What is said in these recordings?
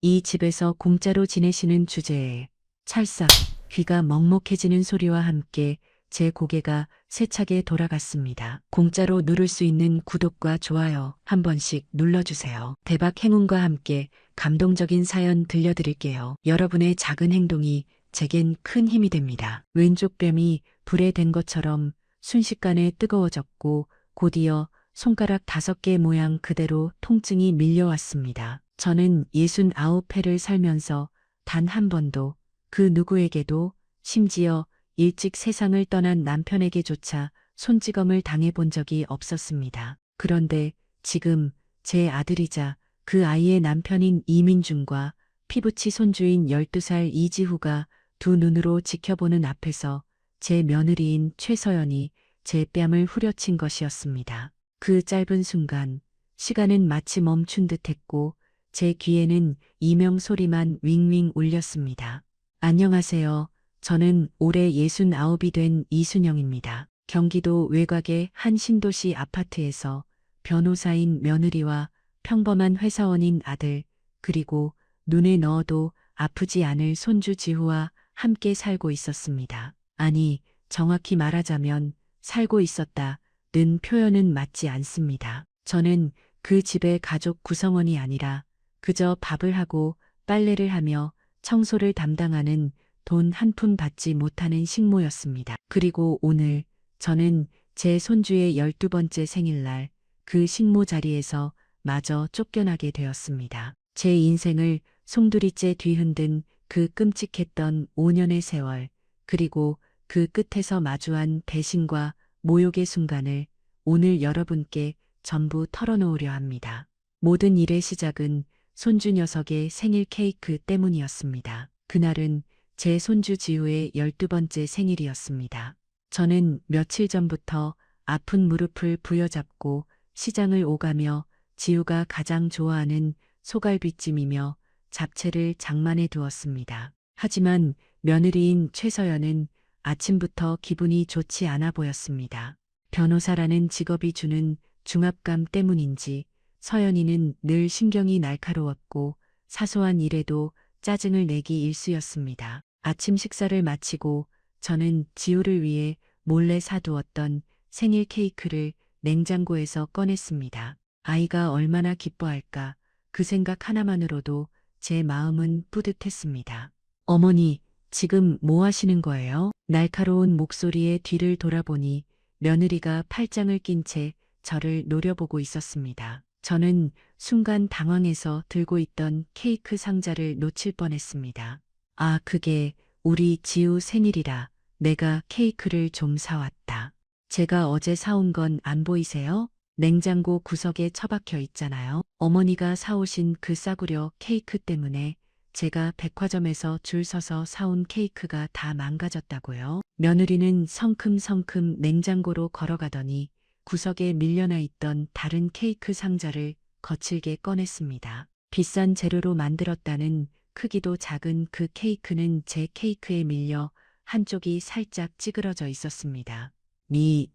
이 집에서 공짜로 지내시는 주제에 찰싹 귀가 먹먹해지는 소리와 함께 제 고개가 세차게 돌아갔습니다. 공짜로 누를 수 있는 구독과 좋아요 한 번씩 눌러주세요. 대박 행운과 함께 감동적인 사연 들려드릴게요. 여러분의 작은 행동이 제겐 큰 힘이 됩니다. 왼쪽 뺨이 불에 댄 것처럼 순식간에 뜨거워졌고 곧이어 손가락 5개 모양 그대로 통증이 밀려왔습니다. 저는 69회를 살면서 단 한 번도 그 누구에게도 심지어 일찍 세상을 떠난 남편에게조차 손찌검을 당해본 적이 없었습니다. 그런데 지금 제 아들이자 그 아이의 남편인 이민준과 피부치 손주인 12살 이지후가 두 눈으로 지켜보는 앞에서 제 며느리인 최서연이 제 뺨을 후려친 것이었습니다. 그 짧은 순간 시간은 마치 멈춘 듯 했고 제 귀에는 이명 소리만 윙윙 울렸습니다. 안녕하세요. 저는 올해 69이 된 이순영입니다. 경기도 외곽의 한 신도시 아파트에서 변호사인 며느리와 평범한 회사원인 아들, 그리고 눈에 넣어도 아프지 않을 손주 지후와 함께 살고 있었습니다. 아니, 정확히 말하자면 살고 있었다는 표현은 맞지 않습니다. 저는 그 집의 가족 구성원이 아니라 그저 밥을 하고 빨래를 하며 청소를 담당하는 돈 한 푼 받지 못하는 식모였습니다. 그리고 오늘 저는 제 손주의 12번째 생일날 그 식모 자리에서 마저 쫓겨나게 되었습니다. 제 인생을 송두리째 뒤흔든 그 끔찍했던 5년의 세월, 그리고 그 끝에서 마주한 배신과 모욕의 순간을 오늘 여러분께 전부 털어놓으려 합니다. 모든 일의 시작은 손주 녀석의 생일 케이크 때문이었습니다. 그날은 제 손주 지우의 12번째 생일이었습니다. 저는 며칠 전부터 아픈 무릎을 부여잡고 시장을 오가며 지우가 가장 좋아하는 소갈비찜이며 잡채를 장만해 두었습니다. 하지만 며느리인 최서연은 아침부터 기분이 좋지 않아 보였습니다. 변호사라는 직업이 주는 중압감 때문인지 서연이는 늘 신경이 날카로웠고 사소한 일에도 짜증을 내기 일쑤였습니다. 아침 식사를 마치고 저는 지우를 위해 몰래 사두었던 생일 케이크를 냉장고에서 꺼냈습니다. 아이가 얼마나 기뻐할까, 그 생각 하나만으로도 제 마음은 뿌듯했습니다. 어머니, 지금 뭐 하시는 거예요? 날카로운 목소리에 뒤를 돌아보니 며느리가 팔짱을 낀 채 저를 노려보고 있었습니다. 저는 순간 당황해서 들고 있던 케이크 상자를 놓칠 뻔했습니다. 아, 그게 우리 지우 생일이라 내가 케이크를 좀 사왔다. 제가 어제 사온 건 안 보이세요? 냉장고 구석에 처박혀 있잖아요. 어머니가 사오신 그 싸구려 케이크 때문에 제가 백화점에서 줄 서서 사온 케이크가 다 망가졌다고요. 며느리는 성큼성큼 냉장고로 걸어가더니 구석에 밀려나 있던 다른 케이크 상자를 거칠게 꺼냈습니다. 비싼 재료로 만들었다는 크기도 작은 그 케이크는 제 케이크에 밀려 한쪽이 살짝 찌그러져 있었습니다.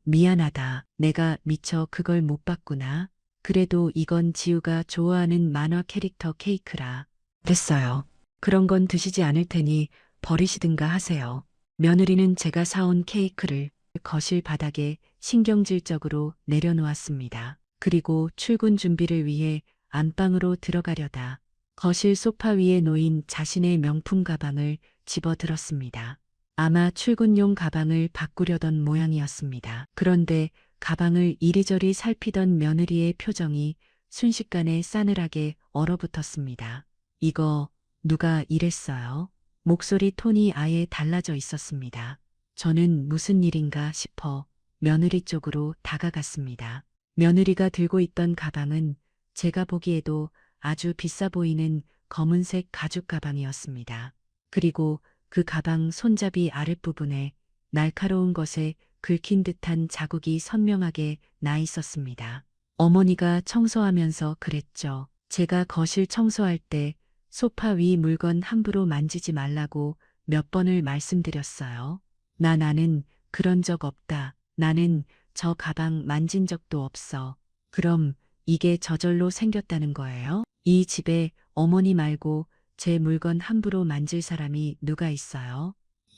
미안하다. 내가 미처 그걸 못 봤구나. 그래도 이건 지우가 좋아하는 만화 캐릭터 케이크라. 됐어요. 그런 건 드시지 않을 테니 버리시든가 하세요. 며느리는 제가 사온 케이크를 거실 바닥에 신경질적으로 내려놓았습니다. 그리고 출근 준비를 위해 안방으로 들어가려다 거실 소파 위에 놓인 자신의 명품 가방을 집어들었습니다. 아마 출근용 가방을 바꾸려던 모양이었습니다. 그런데 가방을 이리저리 살피던 며느리의 표정이 순식간에 싸늘하게 얼어붙었습니다. 이거 누가 이랬어요? 목소리 톤이 아예 달라져 있었습니다. 저는 무슨 일인가 싶어 며느리 쪽으로 다가갔습니다. 며느리가 들고 있던 가방은 제가 보기에도 아주 비싸 보이는 검은색 가죽 가방이었습니다. 그리고 그 가방 손잡이 아랫부분에 날카로운 것에 긁힌 듯한 자국이 선명하게 나 있었습니다. 어머니가 청소하면서 그랬죠. 제가 거실 청소할 때 소파 위 물건 함부로 만지지 말라고 몇 번을 말씀드렸어요. 나는 그런 적 없다. 나는 저 가방 만진 적도 없어. 그럼 이게 저절로 생겼다는 거예요? 이 집에 어머니 말고 제 물건 함부로 만질 사람이 누가 있어요?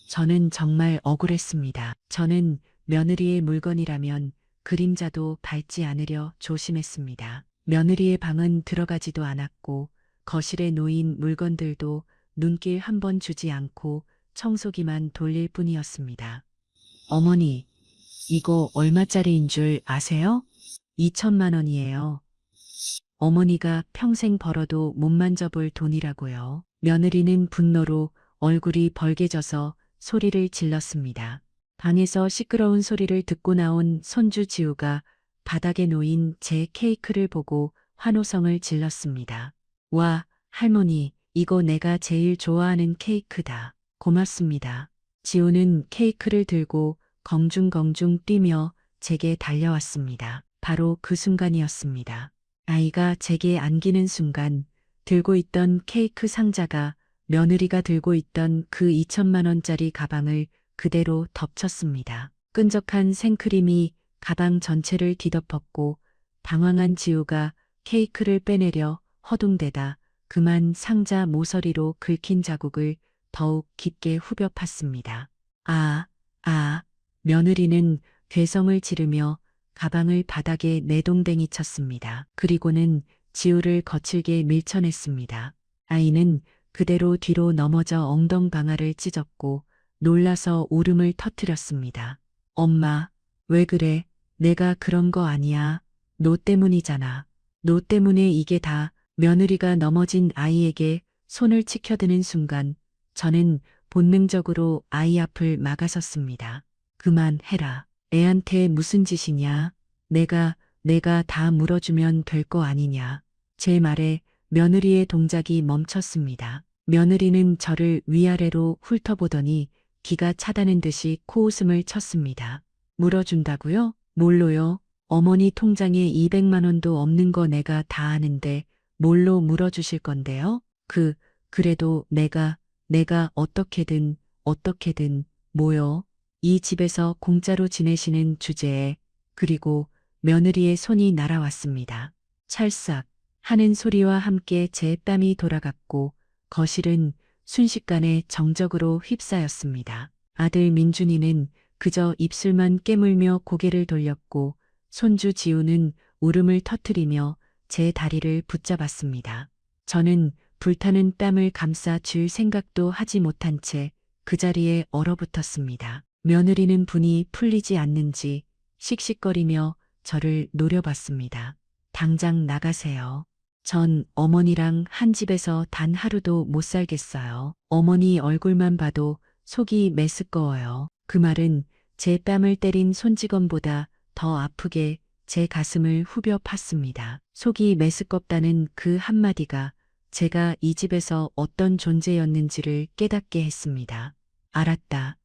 저는 정말 억울했습니다. 저는 며느리의 물건이라면 그림자도 밟지 않으려 조심했습니다. 며느리의 방은 들어가지도 않았고 거실에 놓인 물건들도 눈길 한 번 주지 않고 청소기만 돌릴 뿐이었습니다. 어머니, 이거 얼마짜리인 줄 아세요? 2천만 원이에요. 어머니가 평생 벌어도 못 만져볼 돈이라고요. 며느리는 분노로 얼굴이 벌개져서 소리를 질렀습니다. 방에서 시끄러운 소리를 듣고 나온 손주 지우가 바닥에 놓인 제 케이크를 보고 환호성을 질렀습니다. 와, 할머니, 이거 내가 제일 좋아하는 케이크다. 고맙습니다. 지우는 케이크를 들고 공중공중 뛰며 제게 달려왔습니다. 바로 그 순간이었습니다. 아이가 제게 안기는 순간 들고 있던 케이크 상자가 며느리가 들고 있던 그 2천만 원짜리 가방을 그대로 덮쳤습니다. 끈적한 생크림이 가방 전체를 뒤덮었고 당황한 지우가 케이크를 빼내려 허둥대다 그만 상자 모서리로 긁힌 자국을 더욱 깊게 후벼 팠습니다. 며느리는 괴성을 지르며 가방을 바닥에 내동댕이 쳤습니다. 그리고는 지우를 거칠게 밀쳐냈습니다. 아이는 그대로 뒤로 넘어져 엉덩방아를 찢었고 놀라서 울음을 터뜨렸습니다. 엄마, 왜 그래? 내가 그런 거 아니야. 너 때문이잖아. 너 때문에 이게 다. 며느리가 넘어진 아이에게 손을 치켜드는 순간 저는 본능적으로 아이 앞을 막아섰습니다. 그만해라. 애한테 무슨 짓이냐? 내가 다 물어주면 될 거 아니냐? 제 말에 며느리의 동작이 멈췄습니다. 며느리는 저를 위아래로 훑어보더니 기가 차다는 듯이 코웃음을 쳤습니다. 물어준다고요? 뭘로요? 어머니 통장에 200만 원도 없는 거 내가 다 아는데 뭘로 물어주실 건데요? 그래도 내가 어떻게든 뭐요? 이 집에서 공짜로 지내시는 주제에 그리고 며느리의 손이 날아왔습니다. 찰싹 하는 소리와 함께 제 땀이 돌아갔고 거실은 순식간에 정적으로 휩싸였습니다. 아들 민준이는 그저 입술만 깨물며 고개를 돌렸고 손주 지우는 울음을 터뜨리며 제 다리를 붙잡았습니다. 저는 불타는 땀을 감싸 줄 생각도 하지 못한 채 그 자리에 얼어붙었습니다. 며느리는 분이 풀리지 않는지 씩씩거리며 저를 노려봤습니다. 당장 나가세요. 전 어머니랑 한 집에서 단 하루도 못 살겠어요. 어머니 얼굴만 봐도 속이 메스꺼워요. 그 말은 제 뺨을 때린 손찌검보다 더 아프게 제 가슴을 후벼 팠습니다. 속이 메스껍다는 그 한마디가 제가 이 집에서 어떤 존재였는지를 깨닫게 했습니다. 알았다.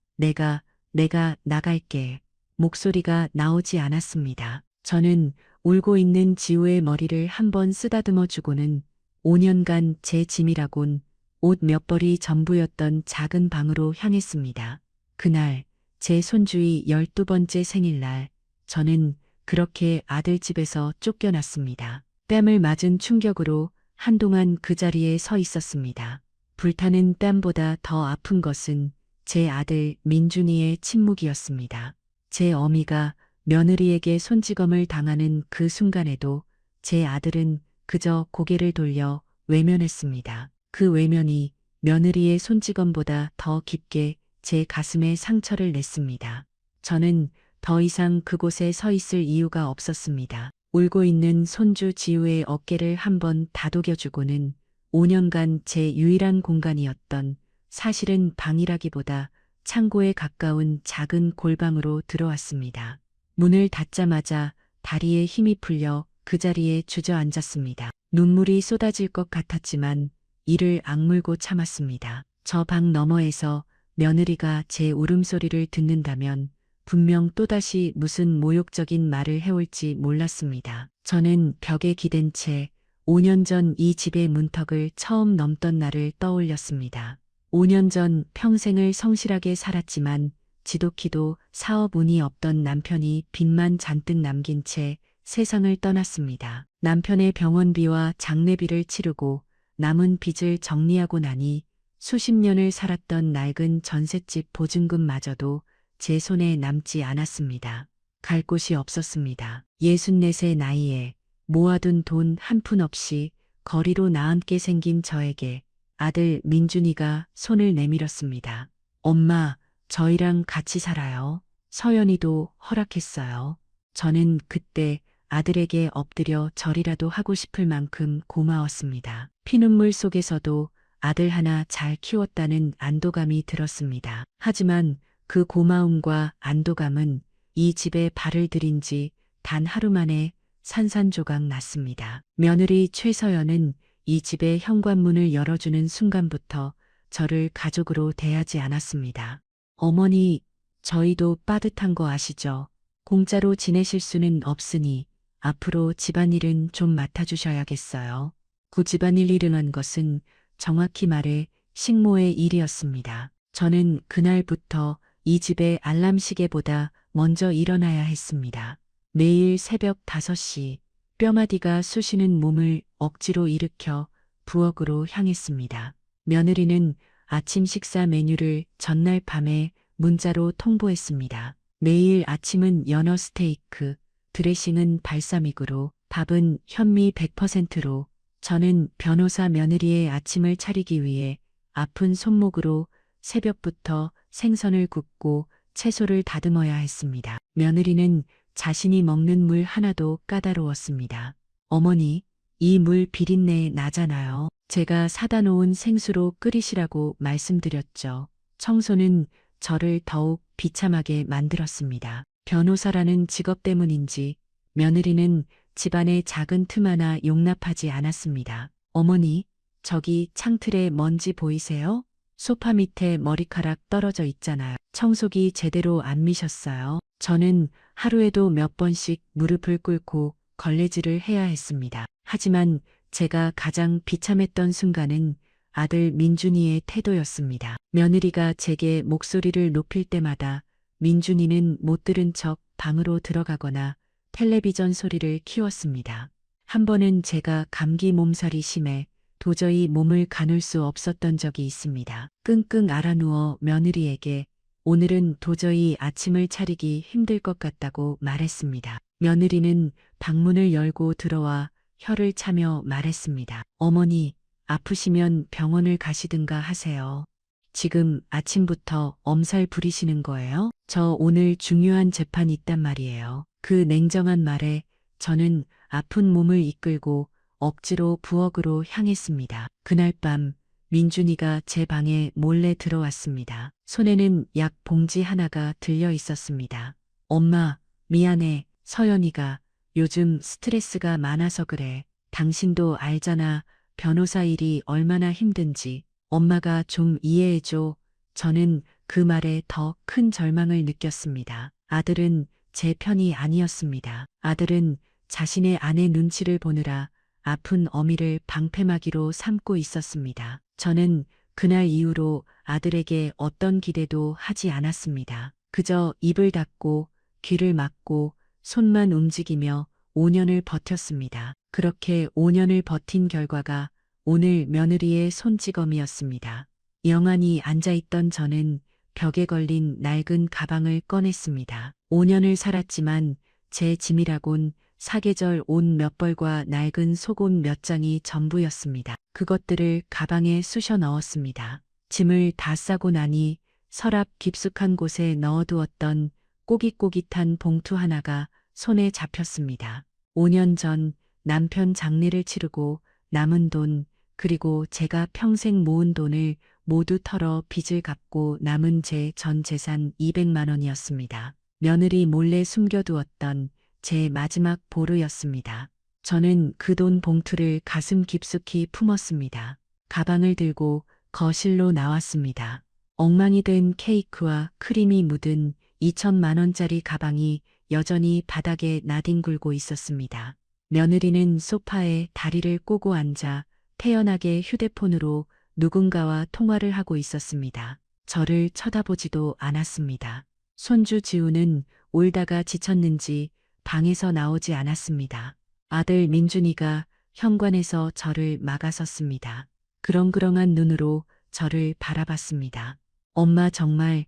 내가 나갈게. 목소리가 나오지 않았습니다. 저는 울고 있는 지우의 머리를 한번 쓰다듬어 주고는 5년간 제 짐이라곤 옷 몇 벌이 전부였던 작은 방으로 향했습니다. 그날 제 손주의 12번째 생일날 저는 그렇게 아들 집에서 쫓겨났습니다. 뺨을 맞은 충격으로 한동안 그 자리에 서 있었습니다. 불타는 땀보다 더 아픈 것은 제 아들 민준이의 침묵이었습니다. 제 어미가 며느리에게 손찌검을 당하는 그 순간에도 제 아들은 그저 고개를 돌려 외면했습니다. 그 외면이 며느리의 손찌검보다 더 깊게 제 가슴에 상처를 냈습니다. 저는 더 이상 그곳에 서 있을 이유가 없었습니다. 울고 있는 손주 지우의 어깨를 한번 다독여주고는 5년간 제 유일한 공간이었던 사실은 방이라기보다 창고에 가까운 작은 골방으로 들어왔습니다. 문을 닫자마자 다리에 힘이 풀려 그 자리에 주저앉았습니다. 눈물이 쏟아질 것 같았지만 이를 악물고 참았습니다. 저 방 너머에서 며느리가 제 울음소리를 듣는다면 분명 또다시 무슨 모욕적인 말을 해올지 몰랐습니다. 저는 벽에 기댄 채 5년 전 이 집의 문턱을 처음 넘던 날을 떠올렸습니다. 5년 전 평생을 성실하게 살았지만 지독히도 사업 운이 없던 남편이 빚만 잔뜩 남긴 채 세상을 떠났습니다. 남편의 병원비와 장례비를 치르고 남은 빚을 정리하고 나니 수십 년을 살았던 낡은 전셋집 보증금마저도 제 손에 남지 않았습니다. 갈 곳이 없었습니다. 64세 나이에 모아둔 돈 한 푼 없이 거리로 나앉게 생긴 저에게 아들 민준이가 손을 내밀었습니다. 엄마, 저희랑 같이 살아요. 서연이도 허락했어요. 저는 그때 아들에게 엎드려 절이라도 하고 싶을 만큼 고마웠습니다. 피눈물 속에서도 아들 하나 잘 키웠다는 안도감이 들었습니다. 하지만 그 고마움과 안도감은 이 집에 발을 들인 지 단 하루 만에 산산조각 났습니다. 며느리 최서연은 이 집의 현관문을 열어주는 순간부터 저를 가족으로 대하지 않았습니다. 어머니, 저희도 빠듯한 거 아시죠? 공짜로 지내실 수는 없으니 앞으로 집안일은 좀 맡아주셔야겠어요. 그 집안일 일을 한 것은 정확히 말해 식모의 일이었습니다. 저는 그날부터 이 집의 알람 시계보다 먼저 일어나야 했습니다. 매일 새벽 5시 뼈마디가 쑤시는 몸을 억지로 일으켜 부엌으로 향했습니다. 며느리는 아침 식사 메뉴를 전날 밤에 문자로 통보했습니다. 매일 아침은 연어 스테이크, 드레싱은 발사믹으로, 밥은 현미 100%로, 저는 변호사 며느리의 아침을 차리기 위해 아픈 손목으로 새벽부터 생선을 굽고 채소를 다듬어야 했습니다. 며느리는 자신이 먹는 물 하나도 까다로웠습니다. 어머니, 이 물 비린내 나잖아요. 제가 사다 놓은 생수로 끓이시라고 말씀드렸죠. 청소는 저를 더욱 비참하게 만들었습니다. 변호사라는 직업 때문인지 며느리는 집안의 작은 틈 하나 용납하지 않았습니다. 어머니, 저기 창틀에 먼지 보이세요? 소파 밑에 머리카락 떨어져 있잖아요. 청소기 제대로 안 미셨어요. 저는 하루에도 몇 번씩 무릎을 꿇고 걸레질을 해야 했습니다. 하지만 제가 가장 비참했던 순간은 아들 민준이의 태도였습니다. 며느리가 제게 목소리를 높일 때마다 민준이는 못 들은 척 방으로 들어가거나 텔레비전 소리를 키웠습니다. 한 번은 제가 감기 몸살이 심해 도저히 몸을 가눌 수 없었던 적이 있습니다. 끙끙 앓아누워 며느리에게 오늘은 도저히 아침을 차리기 힘들 것 같다고 말했습니다. 며느리는 방문을 열고 들어와 혀를 차며 말했습니다. 어머니, 아프시면 병원을 가시든가 하세요. 지금 아침부터 엄살 부리시는 거예요? 저 오늘 중요한 재판 있단 말이에요. 그 냉정한 말에 저는 아픈 몸을 이끌고 억지로 부엌으로 향했습니다. 그날 밤 민준이가 제 방에 몰래 들어왔습니다. 손에는 약 봉지 하나가 들려 있었습니다. 엄마, 미안해. 서연이가 요즘 스트레스가 많아서 그래. 당신도 알잖아. 변호사 일이 얼마나 힘든지. 엄마가 좀 이해해줘. 저는 그 말에 더 큰 절망을 느꼈습니다. 아들은 제 편이 아니었습니다. 아들은 자신의 아내 눈치를 보느라 아픈 어미를 방패막이로 삼고 있었습니다. 저는 그날 이후로 아들에게 어떤 기대도 하지 않았습니다. 그저 입을 닫고 귀를 막고 손만 움직이며 5년을 버텼습니다. 그렇게 5년을 버틴 결과가 오늘 며느리의 손찌검이었습니다. 영안이 앉아있던 저는 벽에 걸린 낡은 가방을 꺼냈습니다. 5년을 살았지만 제 짐이라곤 사계절 옷 몇 벌과 낡은 속옷 몇 장이 전부였습니다. 그것들을 가방에 쑤셔 넣었습니다. 짐을 다 싸고 나니 서랍 깊숙한 곳에 넣어두었던 꼬깃꼬깃한 봉투 하나가 손에 잡혔습니다. 5년 전 남편 장례를 치르고 남은 돈, 그리고 제가 평생 모은 돈을 모두 털어 빚을 갚고 남은 제 전 재산 200만 원이었습니다. 며느리 몰래 숨겨두었던 제 마지막 보루였습니다. 저는 그 돈 봉투를 가슴 깊숙이 품었습니다. 가방을 들고 거실로 나왔습니다. 엉망이 된 케이크와 크림이 묻은 2천만 원짜리 가방이 여전히 바닥에 나뒹굴고 있었습니다. 며느리는 소파에 다리를 꼬고 앉아 태연하게 휴대폰으로 누군가와 통화를 하고 있었습니다. 저를 쳐다보지도 않았습니다. 손주 지우는 울다가 지쳤는지 방에서 나오지 않았습니다. 아들 민준이가 현관에서 저를 막아섰습니다. 그렁그렁한 눈으로 저를 바라봤습니다. 엄마 정말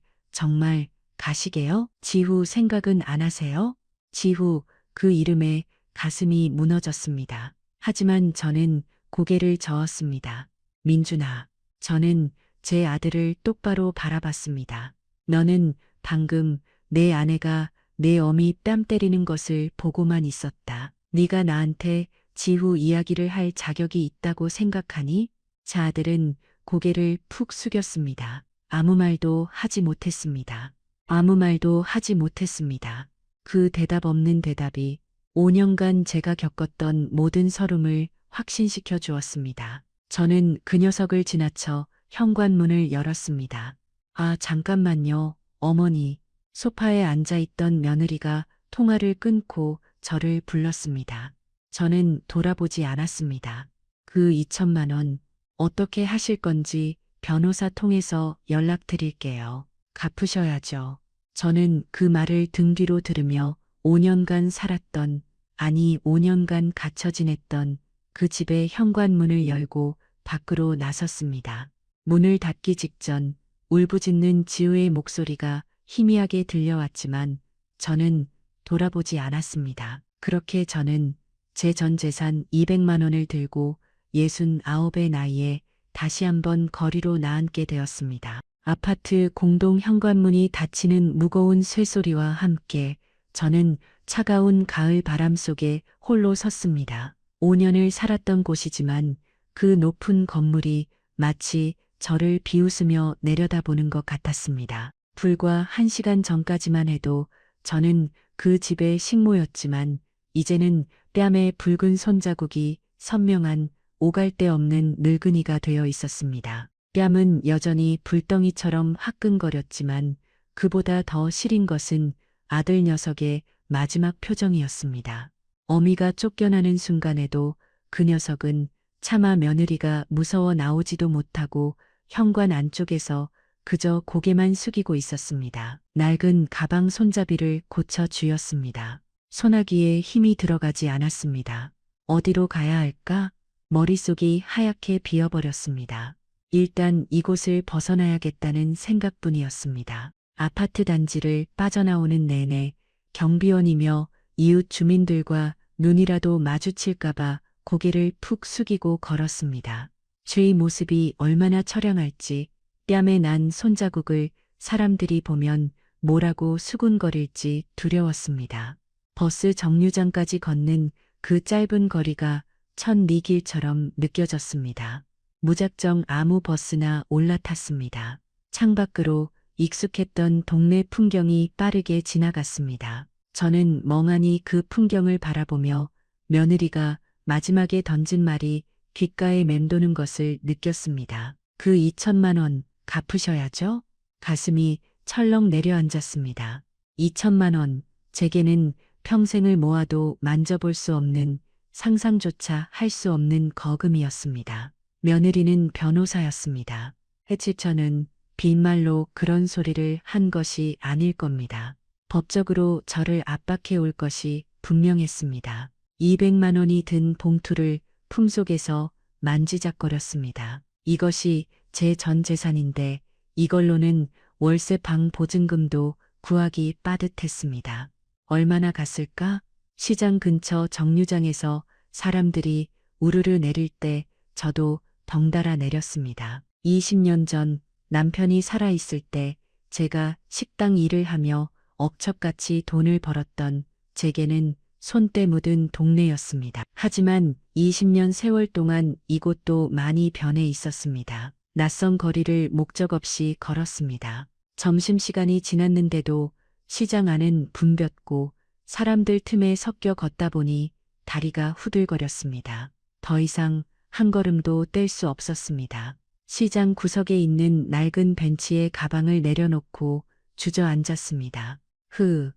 가시게요? 지후 생각은 안 하세요? 지후 그 이름에 가슴이 무너졌습니다. 하지만 저는 고개를 저었습니다. 민준아, 저는 제 아들을 똑바로 바라봤습니다. 너는 방금 내 아내가 내 어미 뺨 때리는 것을 보고만 있었다. 네가 나한테 지후 이야기를 할 자격이 있다고 생각하니? 제 아들은 고개를 푹 숙였습니다. 아무 말도 하지 못했습니다. 아무 말도 하지 못했습니다. 그 대답 없는 대답이 5년간 제가 겪었던 모든 서름을 확신시켜 주었습니다. 저는 그 녀석을 지나쳐 현관문을 열었습니다. 아, 잠깐만요, 어머니. 소파에 앉아있던 며느리가 통화를 끊고 저를 불렀습니다. 저는 돌아보지 않았습니다. 그 2천만 원 어떻게 하실 건지 변호사 통해서 연락드릴게요. 갚으셔야죠. 저는 그 말을 등 뒤로 들으며 5년간 살았던, 아니 5년간 갇혀 지냈던 그 집의 현관문을 열고 밖으로 나섰습니다. 문을 닫기 직전 울부짖는 지우의 목소리가 희미하게 들려왔지만 저는 돌아보지 않았습니다. 그렇게 저는 제 전 재산 200만 원을 들고 69의 나이에 다시 한번 거리로 나앉게 되었습니다. 아파트 공동 현관문이 닫히는 무거운 쇠소리와 함께 저는 차가운 가을 바람 속에 홀로 섰습니다. 5년을 살았던 곳이지만 그 높은 건물이 마치 저를 비웃으며 내려다보는 것 같았습니다. 불과 1시간 전까지만 해도 저는 그 집의 식모였지만 이제는 뺨에 붉은 손자국이 선명한 오갈 데 없는 늙은이가 되어 있었습니다. 뺨은 여전히 불덩이처럼 화끈거렸지만 그보다 더 시린 것은 아들 녀석의 마지막 표정이었습니다. 어미가 쫓겨나는 순간에도 그 녀석은 차마 며느리가 무서워 나오지도 못하고 현관 안쪽에서 그저 고개만 숙이고 있었습니다. 낡은 가방 손잡이를 고쳐 쥐었습니다. 소나기에 힘이 들어가지 않았습니다. 어디로 가야 할까? 머릿속이 하얗게 비어버렸습니다. 일단 이곳을 벗어나야겠다는 생각뿐이었습니다. 아파트 단지를 빠져나오는 내내 경비원이며 이웃 주민들과 눈이라도 마주칠까봐 고개를 푹 숙이고 걸었습니다. 쥐의 모습이 얼마나 처량할지, 뺨에 난 손자국을 사람들이 보면 뭐라고 수군거릴지 두려웠습니다. 버스 정류장까지 걷는 그 짧은 거리가 천 리길처럼 느껴졌습니다. 무작정 아무 버스나 올라탔습니다. 창밖으로 익숙했던 동네 풍경이 빠르게 지나갔습니다. 저는 멍하니 그 풍경을 바라보며 며느리가 마지막에 던진 말이 귓가에 맴도는 것을 느꼈습니다. 그 2천만 원 갚으셔야죠? 가슴이 철렁 내려앉았습니다. 2천만 원, 제게는 평생을 모아도 만져볼 수 없는, 상상조차 할 수 없는 거금이었습니다. 며느리는 변호사였습니다. 해치처는 빈말로 그런 소리를 한 것이 아닐 겁니다. 법적으로 저를 압박해 올 것이 분명했습니다. 200만 원이 든 봉투를 품속에서 만지작거렸습니다. 이것이 제 전 재산인데 이걸로는 월세 방 보증금도 구하기 빠듯했습니다. 얼마나 갔을까? 시장 근처 정류장에서 사람들이 우르르 내릴 때 저도 덩달아 내렸습니다. 20년 전 남편이 살아있을 때 제가 식당 일을 하며 억척같이 돈을 벌었던 제게는 손때 묻은 동네였습니다. 하지만 20년 세월 동안 이곳도 많이 변해 있었습니다. 낯선 거리를 목적 없이 걸었습니다. 점심시간이 지났는데도 시장 안은 붐볐고 사람들 틈에 섞여 걷다 보니 다리가 후들거렸습니다. 더 이상 한 걸음도 뗄 수 없었습니다. 시장 구석에 있는 낡은 벤치에 가방을 내려놓고 주저앉았습니다. 휴,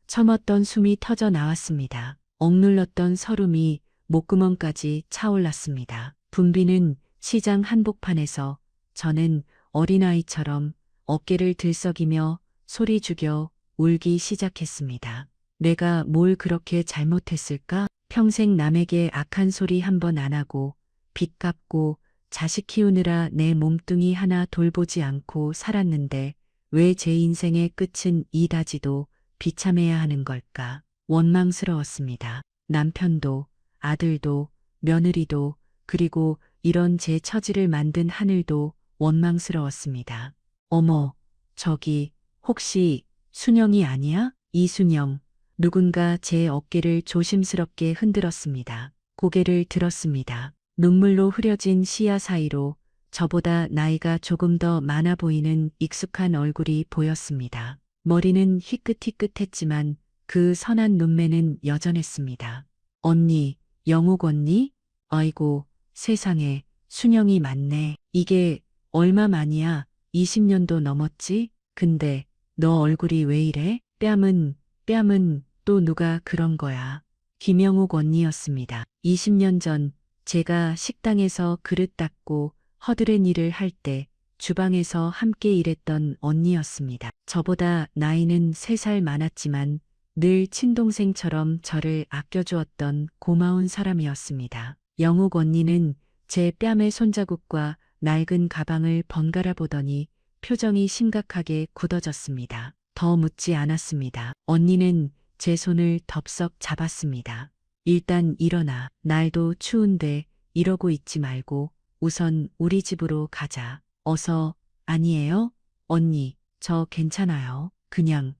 참았던 숨이 터져 나왔습니다. 억눌렀던 서름이 목구멍까지 차올랐습니다. 붐비는 시장 한복판에서 저는 어린아이처럼 어깨를 들썩이며 소리 죽여 울기 시작했습니다. 내가 뭘 그렇게 잘못했을까? 평생 남에게 악한 소리 한 번 안 하고 빚 갚고 자식 키우느라 내 몸뚱이 하나 돌보지 않고 살았는데 왜 제 인생의 끝은 이다지도 비참해야 하는 걸까? 원망스러웠습니다. 남편도 아들도 며느리도 그리고 이런 제 처지를 만든 하늘도 원망스러웠습니다. 어머, 저기 혹시 순영이 아니야? 이순영. 누군가 제 어깨를 조심스럽게 흔들었습니다. 고개를 들었습니다. 눈물로 흐려진 시야 사이로 저보다 나이가 조금 더 많아 보이는 익숙한 얼굴이 보였습니다. 머리는 희끗희끗했지만 그 선한 눈매는 여전했습니다. 언니, 영옥 언니? 아이고, 세상에, 순영이 맞네. 이게 얼마 만이야? 20년도 넘었지? 근데 너 얼굴이 왜 이래? 뺨은 또 누가 그런 거야. 김영옥 언니였습니다. 20년 전 제가 식당에서 그릇 닦고 허드렛 일을 할 때 주방에서 함께 일했던 언니였습니다. 저보다 나이는 3살 많았지만 늘 친동생처럼 저를 아껴주었던 고마운 사람이었습니다. 영옥 언니는 제 뺨의 손자국과 낡은 가방을 번갈아 보더니 표정이 심각하게 굳어졌습니다. 더 묻지 않았습니다. 언니는 제 손을 덥석 잡았습니다. 일단 일어나. 날도 추운데 이러고 있지 말고 우선 우리 집으로 가자. 어서. 아니에요? 언니, 저 괜찮아요. 그냥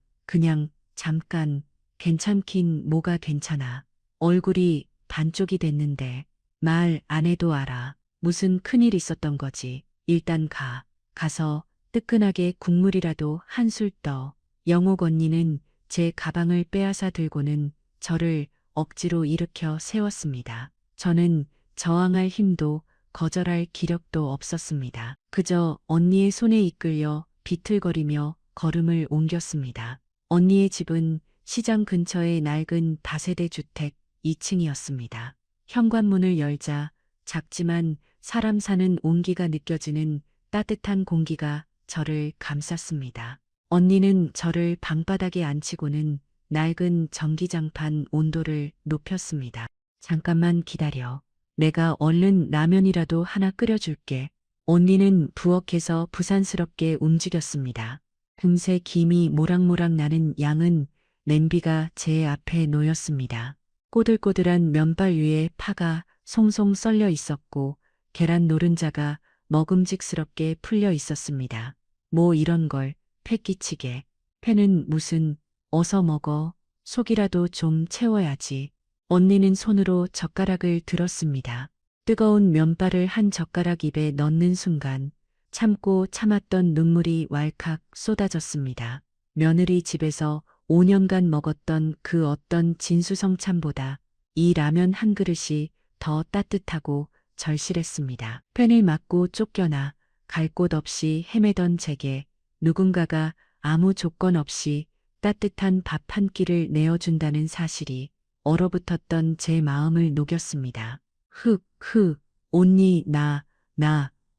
잠깐. 괜찮긴 뭐가 괜찮아. 얼굴이 반쪽이 됐는데 말 안 해도 알아. 무슨 큰일 있었던 거지. 일단 가. 가서 뜨끈하게 국물이라도 한술 떠. 영옥 언니는 제 가방을 빼앗아 들고는 저를 억지로 일으켜 세웠습니다. 저는 저항할 힘도 거절할 기력도 없었습니다. 그저 언니의 손에 이끌려 비틀거리며 걸음을 옮겼습니다. 언니의 집은 시장 근처의 낡은 다세대 주택 2층이었습니다. 현관문을 열자 작지만 사람 사는 온기가 느껴지는 따뜻한 공기가 저를 감쌌습니다. 언니는 저를 방바닥에 앉히고는 낡은 전기장판 온도를 높였습니다. 잠깐만 기다려. 내가 얼른 라면이라도 하나 끓여줄게. 언니는 부엌에서 부산스럽게 움직였습니다. 금세 김이 모락모락 나는 양은 냄비가 제 앞에 놓였습니다. 꼬들꼬들한 면발 위에 파가 송송 썰려 있었고 계란 노른자가 먹음직스럽게 풀려 있었습니다. 뭐 이런 걸 패기치게. 패는 무슨. 어서 먹어. 속이라도 좀 채워야지. 언니는 손으로 젓가락을 들었습니다. 뜨거운 면발을 한 젓가락 입에 넣는 순간 참고 참았던 눈물이 왈칵 쏟아졌습니다. 며느리 집에서 5년간 먹었던 그 어떤 진수성찬보다 이 라면 한 그릇이 더 따뜻하고 절실했습니다. 팬을 맞고 쫓겨나 갈 곳 없이 헤매던 제게 누군가가 아무 조건 없이 따뜻한 밥 한 끼를 내어준다는 사실이 얼어붙었던 제 마음을 녹였습니다. 언니,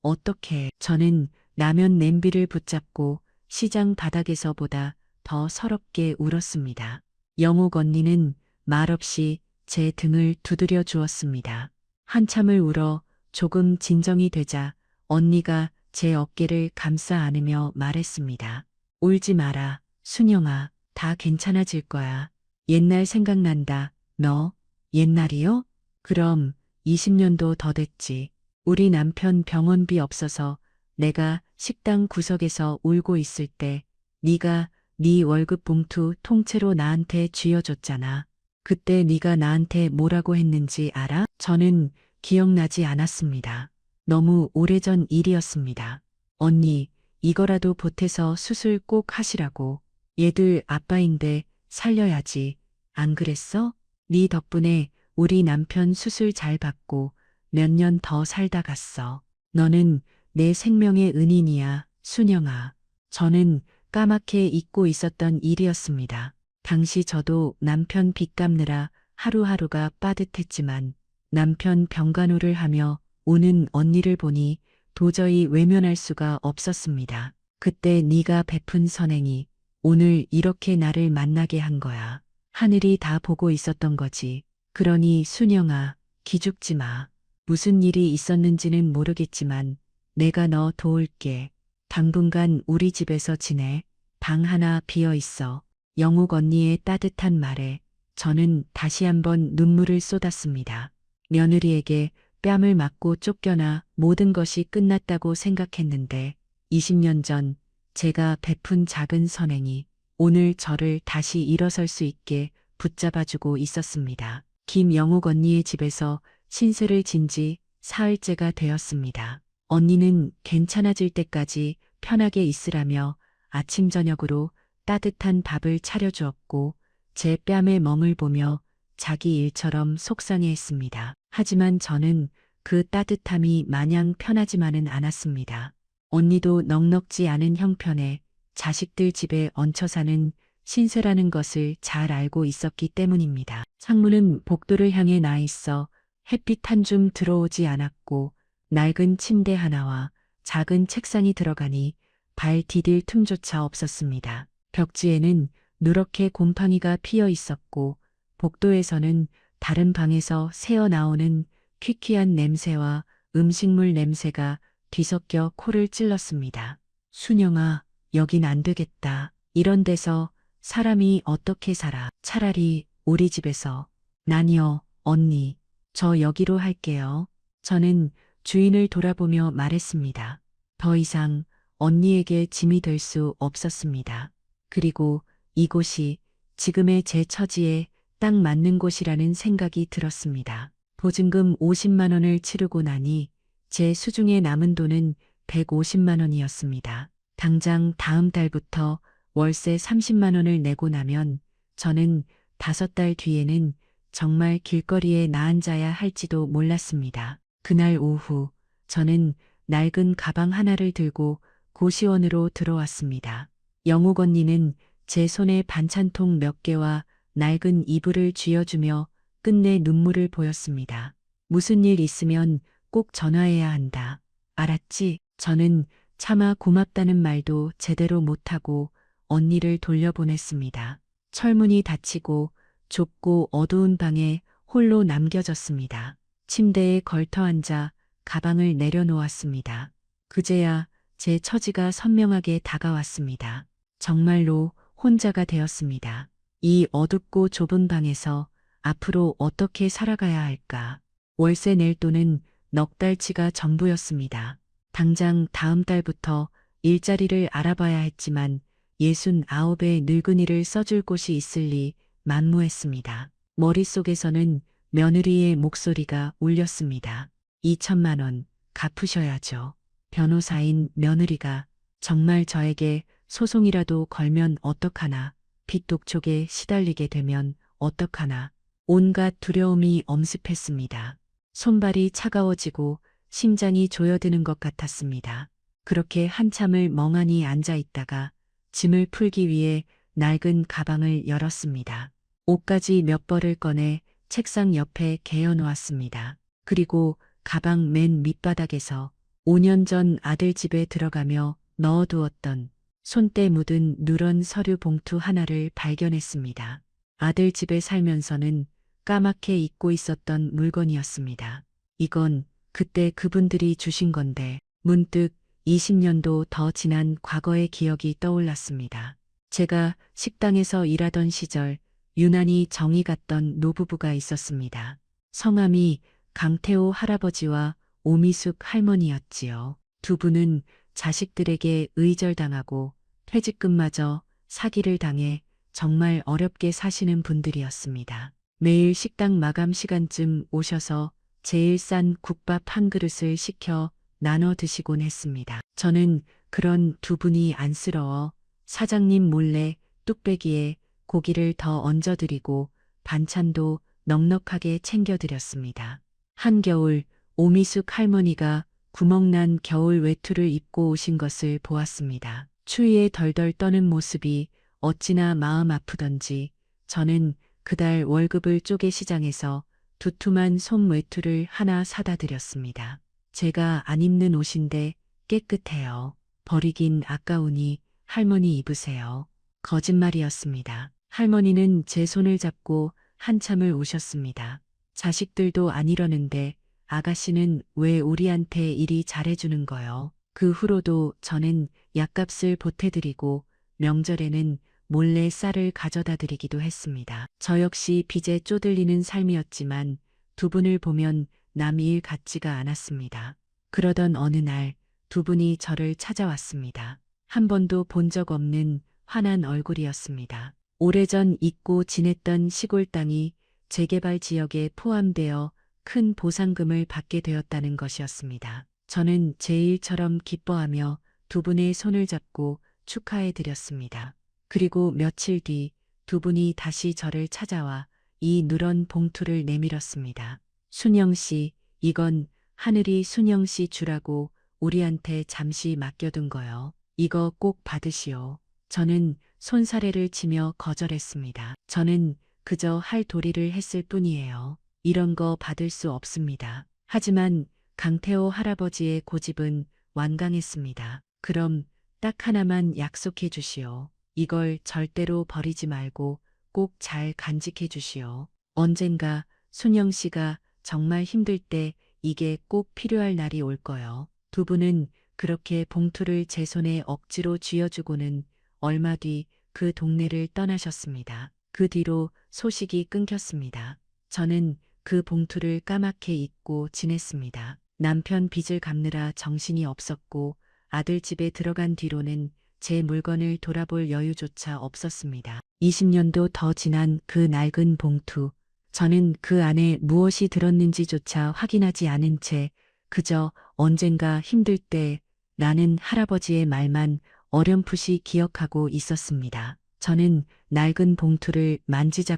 어떡해. 저는 라면 냄비를 붙잡고 시장 바닥에서보다 더 서럽게 울었습니다. 영옥 언니는 말없이 제 등을 두드려 주었습니다. 한참을 울어 조금 진정이 되자 언니가 제 어깨를 감싸 안으며 말했습니다. 울지 마라, 순영아. 다 괜찮아질 거야. 옛날 생각난다. 너, 옛날이요? 그럼 20년도 더 됐지. 우리 남편 병원비 없어서 내가 식당 구석에서 울고 있을 때 네가 네 월급 봉투 통째로 나한테 쥐어줬잖아. 그때 네가 나한테 뭐라고 했는지 알아? 저는 기억나지 않았습니다. 너무 오래전 일이었습니다. 언니, 이거라도 보태서 수술 꼭 하시라고. 얘들 아빠인데 살려야지. 안 그랬어? 네 덕분에 우리 남편 수술 잘 받고 몇 년 더 살다 갔어. 너는 내 생명의 은인이야, 순영아. 저는 까맣게 잊고 있었던 일이었습니다. 당시 저도 남편 빚 갚느라 하루하루가 빠듯했지만 남편 병간호를 하며 우는 언니를 보니 도저히 외면할 수가 없었습니다. 그때 네가 베푼 선행이 오늘 이렇게 나를 만나게 한 거야. 하늘이 다 보고 있었던 거지. 그러니 순영아, 기죽지 마. 무슨 일이 있었는지는 모르겠지만 내가 너 도울게. 당분간 우리 집에서 지내. 방 하나 비어 있어. 영욱 언니의 따뜻한 말에 저는 다시 한번 눈물을 쏟았습니다. 며느리에게 뺨을 맞고 쫓겨나 모든 것이 끝났다고 생각했는데 20년 전 제가 베푼 작은 선행이 오늘 저를 다시 일어설 수 있게 붙잡아주고 있었습니다. 김영욱 언니의 집에서 신세를 진 지 사흘째가 되었습니다. 언니는 괜찮아질 때까지 편하게 있으라며 아침 저녁으로 따뜻한 밥을 차려주었고 제 뺨에 멍을 보며 자기 일처럼 속상해했습니다. 하지만 저는 그 따뜻함이 마냥 편하지만은 않았습니다. 언니도 넉넉지 않은 형편에 자식들 집에 얹혀 사는 신세라는 것을 잘 알고 있었기 때문입니다. 창문은 복도를 향해 나 있어 햇빛 한 줌 들어오지 않았고 낡은 침대 하나와 작은 책상이 들어가니 발 디딜 틈조차 없었습니다. 벽지에는 누렇게 곰팡이가 피어 있었고 복도에서는 다른 방에서 새어나오는 퀴퀴한 냄새와 음식물 냄새가 뒤섞여 코를 찔렀습니다. 순영아, 여긴 안 되겠다. 이런 데서 사람이 어떻게 살아. 차라리 우리 집에서. 난요, 언니. 저 여기로 할게요. 저는 주인을 돌아보며 말했습니다. 더 이상 언니에게 짐이 될 수 없었습니다. 그리고 이곳이 지금의 제 처지에 딱 맞는 곳이라는 생각이 들었습니다. 보증금 50만 원을 치르고 나니 제 수중에 남은 돈은 150만 원이었습니다. 당장 다음 달부터 월세 30만 원을 내고 나면 저는 5달 뒤에는 정말 길거리에 나앉아야 할지도 몰랐습니다. 그날 오후 저는 낡은 가방 하나를 들고 고시원으로 들어왔습니다. 영욱 언니는 제 손에 반찬통 몇 개와 낡은 이불을 쥐어주며 끝내 눈물을 보였습니다. 무슨 일 있으면 꼭 전화해야 한다. 알았지? 저는 차마 고맙다는 말도 제대로 못하고 언니를 돌려보냈습니다. 철문이 닫히고 좁고 어두운 방에 홀로 남겨졌습니다. 침대에 걸터 앉아 가방을 내려놓았습니다. 그제야 제 처지가 선명하게 다가왔습니다. 정말로 혼자가 되었습니다. 이 어둡고 좁은 방에서 앞으로 어떻게 살아가야 할까? 월세 낼 돈은 넉 달치가 전부였습니다. 당장 다음 달부터 일자리를 알아봐야 했지만 69의 늙은이를 써줄 곳이 있을 리 만무했습니다. 머릿속에서는 며느리의 목소리가 울렸습니다. 2천만 원 갚으셔야죠. 변호사인 며느리가 정말 저에게 소송이라도 걸면 어떡하나, 빚 독촉에 시달리게 되면 어떡하나, 온갖 두려움이 엄습했습니다. 손발이 차가워지고 심장이 조여드는 것 같았습니다. 그렇게 한참을 멍하니 앉아 있다가 짐을 풀기 위해 낡은 가방을 열었습니다. 옷가지 몇 벌을 꺼내 책상 옆에 개어 놓았습니다. 그리고 가방 맨 밑바닥에서 5년 전 아들 집에 들어가며 넣어두었던 손때 묻은 누런 서류 봉투 하나를 발견했습니다. 아들 집에 살면서는 까맣게 잊고 있었던 물건이었습니다. 이건 그때 그분들이 주신 건데 문득 20년도 더 지난 과거의 기억이 떠올랐습니다. 제가 식당에서 일하던 시절 유난히 정이 갔던 노부부가 있었습니다. 성함이 강태호 할아버지와 오미숙 할머니였지요. 두 분은 자식들에게 의절당하고 퇴직금마저 사기를 당해 정말 어렵게 사시는 분들이었습니다. 매일 식당 마감 시간쯤 오셔서 제일 싼 국밥 한 그릇을 시켜 나눠 드시곤 했습니다. 저는 그런 두 분이 안쓰러워 사장님 몰래 뚝배기에 고기를 더 얹어드리고 반찬도 넉넉하게 챙겨드렸습니다. 한겨울 오미숙 할머니가 구멍난 겨울 외투를 입고 오신 것을 보았습니다. 추위에 덜덜 떠는 모습이 어찌나 마음 아프던지 저는 그달 월급을 쪼개 시장에서 두툼한 솜 외투를 하나 사다 드렸습니다. 제가 안 입는 옷인데 깨끗해요. 버리긴 아까우니 할머니 입으세요. 거짓말이었습니다. 할머니는 제 손을 잡고 한참을 우셨습니다. 자식들도 안 이러는데 아가씨는 왜 우리한테 이리 잘해주는 거요? 그 후로도 저는 약값을 보태드리고 명절에는 몰래 쌀을 가져다 드리기도 했습니다. 저 역시 빚에 쪼들리는 삶이었지만 두 분을 보면 남 일 같지가 않았습니다. 그러던 어느 날 두 분이 저를 찾아왔습니다. 한 번도 본 적 없는 환한 얼굴이었습니다. 오래전 잊고 지냈던 시골 땅이 재개발 지역에 포함되어 큰 보상금을 받게 되었다는 것이었습니다. 저는 제 일처럼 기뻐하며 두 분의 손을 잡고 축하해 드렸습니다. 그리고 며칠 뒤 두 분이 다시 저를 찾아와 이 누런 봉투를 내밀었습니다. 순영 씨, 이건 하늘이 순영 씨 주라고 우리한테 잠시 맡겨둔 거요. 이거 꼭 받으시오. 저는 손사래를 치며 거절했습니다. 저는 그저 할 도리를 했을 뿐이에요. 이런 거 받을 수 없습니다. 하지만 강태호 할아버지의 고집은 완강했습니다. 그럼 딱 하나만 약속해 주시오. 이걸 절대로 버리지 말고 꼭 잘 간직해 주시오. 언젠가 순영 씨가 정말 힘들 때 이게 꼭 필요할 날이 올 거요. 두 분은 그렇게 봉투를 제 손에 억지로 쥐어주고는 얼마 뒤 그 동네를 떠나셨습니다. 그 뒤로 소식이 끊겼습니다. 저는 그 봉투를 까맣게 잊고 지냈습니다. 남편 빚을 갚느라 정신이 없었고 아들 집에 들어간 뒤로는 제 물건을 돌아볼 여유조차 없었습니다. 20년도 더 지난 그 낡은 봉투. 저는 그 안에 무엇이 들었는지조차 확인하지 않은 채 그저 언젠가 힘들 때 라는 할아버지의 말만 어렴풋이 기억하고 있었습니다. 저는 낡은 봉투를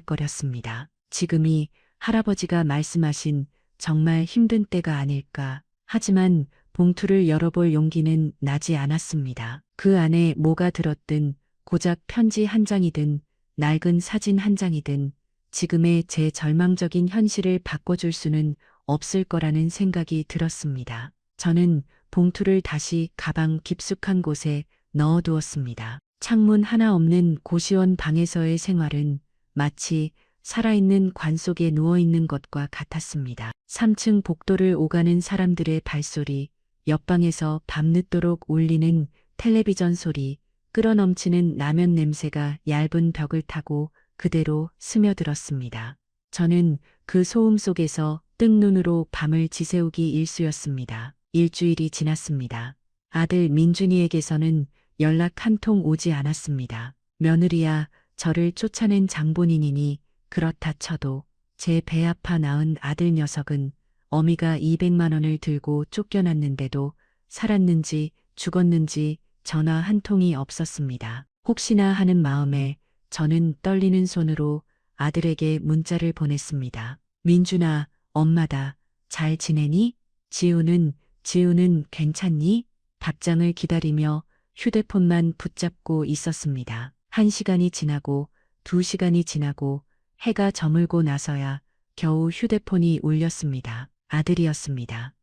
만지작거렸습니다. 지금이 할아버지가 말씀하신 정말 힘든 때가 아닐까. 하지만 봉투를 열어볼 용기는 나지 않았습니다. 그 안에 뭐가 들었든 고작 편지 한 장이든 낡은 사진 한 장이든 지금의 제 절망적인 현실을 바꿔줄 수는 없을 거라는 생각이 들었습니다. 저는 봉투를 다시 가방 깊숙한 곳에 넣어두었습니다. 창문 하나 없는 고시원 방에서의 생활은 마치 살아있는 관 속에 누워있는 것과 같았습니다. 3층 복도를 오가는 사람들의 발소리, 옆방에서 밤늦도록 울리는 텔레비전 소리, 끓어넘치는 라면 냄새가 얇은 벽을 타고 그대로 스며들었습니다. 저는 그 소음 속에서 뜬 눈으로 밤을 지새우기 일쑤였습니다. 일주일이 지났습니다. 아들 민준이에게서는 연락 한 통 오지 않았습니다. 며느리야, 저를 쫓아낸 장본인이니 그렇다 쳐도 제 배 아파 낳은 아들 녀석은 어미가 200만 원을 들고 쫓겨났는데도 살았는지 죽었는지 전화 한 통이 없었습니다. 혹시나 하는 마음에 저는 떨리는 손으로 아들에게 문자를 보냈습니다. 민준아, 엄마다. 잘 지내니? 지우는 괜찮니? 답장을 기다리며 휴대폰만 붙잡고 있었습니다. 1시간이 지나고 2시간이 지나고 해가 저물고 나서야 겨우 휴대폰이 울렸습니다. 아들이었습니다.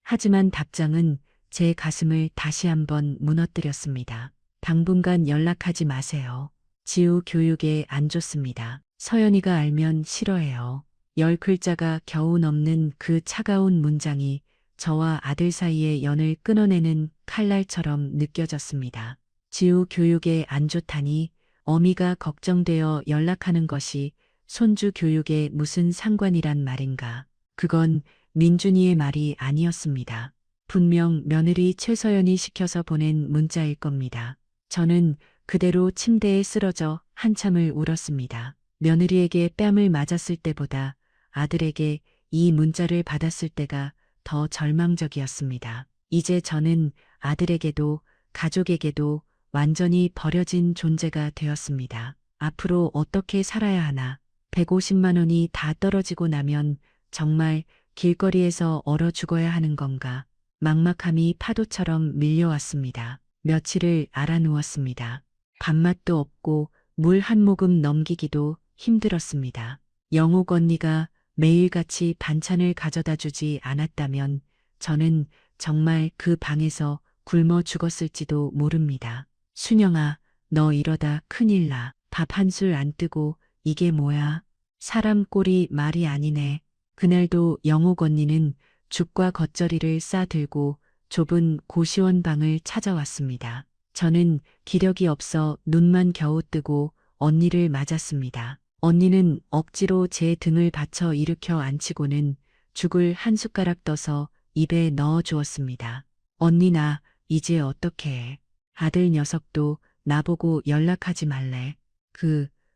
하지만 답장은 제 가슴을 다시 한번 무너뜨렸습니다. 당분간 연락하지 마세요. 지우 교육에 안 좋습니다. 서연이가 알면 싫어해요. 10글자가 겨우 넘는 그 차가운 문장이 저와 아들 사이의 연을 끊어내는 칼날처럼 느껴졌습니다. 지우 교육에 안 좋다니 어미가 걱정되어 연락하는 것이 손주 교육에 무슨 상관이란 말인가. 그건 민준이의 말이 아니었습니다. 분명 며느리 최서연이 시켜서 보낸 문자일 겁니다. 저는 그대로 침대에 쓰러져 한참을 울었습니다. 며느리에게 뺨을 맞았을 때보다 아들에게 이 문자를 받았을 때가 더 절망적이었습니다. 이제 저는 아들에게도 가족에게도 완전히 버려진 존재가 되었습니다. 앞으로 어떻게 살아야 하나. 150만 원이 다 떨어지고 나면 정말 길거리에서 얼어 죽어야 하는 건가. 막막함이 파도처럼 밀려왔습니다. 며칠을 알아누웠습니다. 밥맛도 없고 물 한 모금 넘기기도 힘들었습니다. 영옥 언니가 매일같이 반찬을 가져다 주지 않았다면 저는 정말 그 방에서 굶어 죽었을지도 모릅니다. 순영아, 너 이러다 큰일 나. 밥 한 술 안 뜨고 이게 뭐야? 사람 꼴이 말이 아니네. 그날도 영옥 언니는 죽과 겉절이를 싸들고 좁은 고시원 방을 찾아왔습니다. 저는 기력이 없어 눈만 겨우 뜨고 언니를 맞았습니다. 언니는 억지로 제 등을 받쳐 일으켜 앉히고는 죽을 한 숟가락 떠서 입에 넣어 주었습니다. 언니 나 이제 어떻게 해? 아들 녀석도 나보고 연락하지 말래.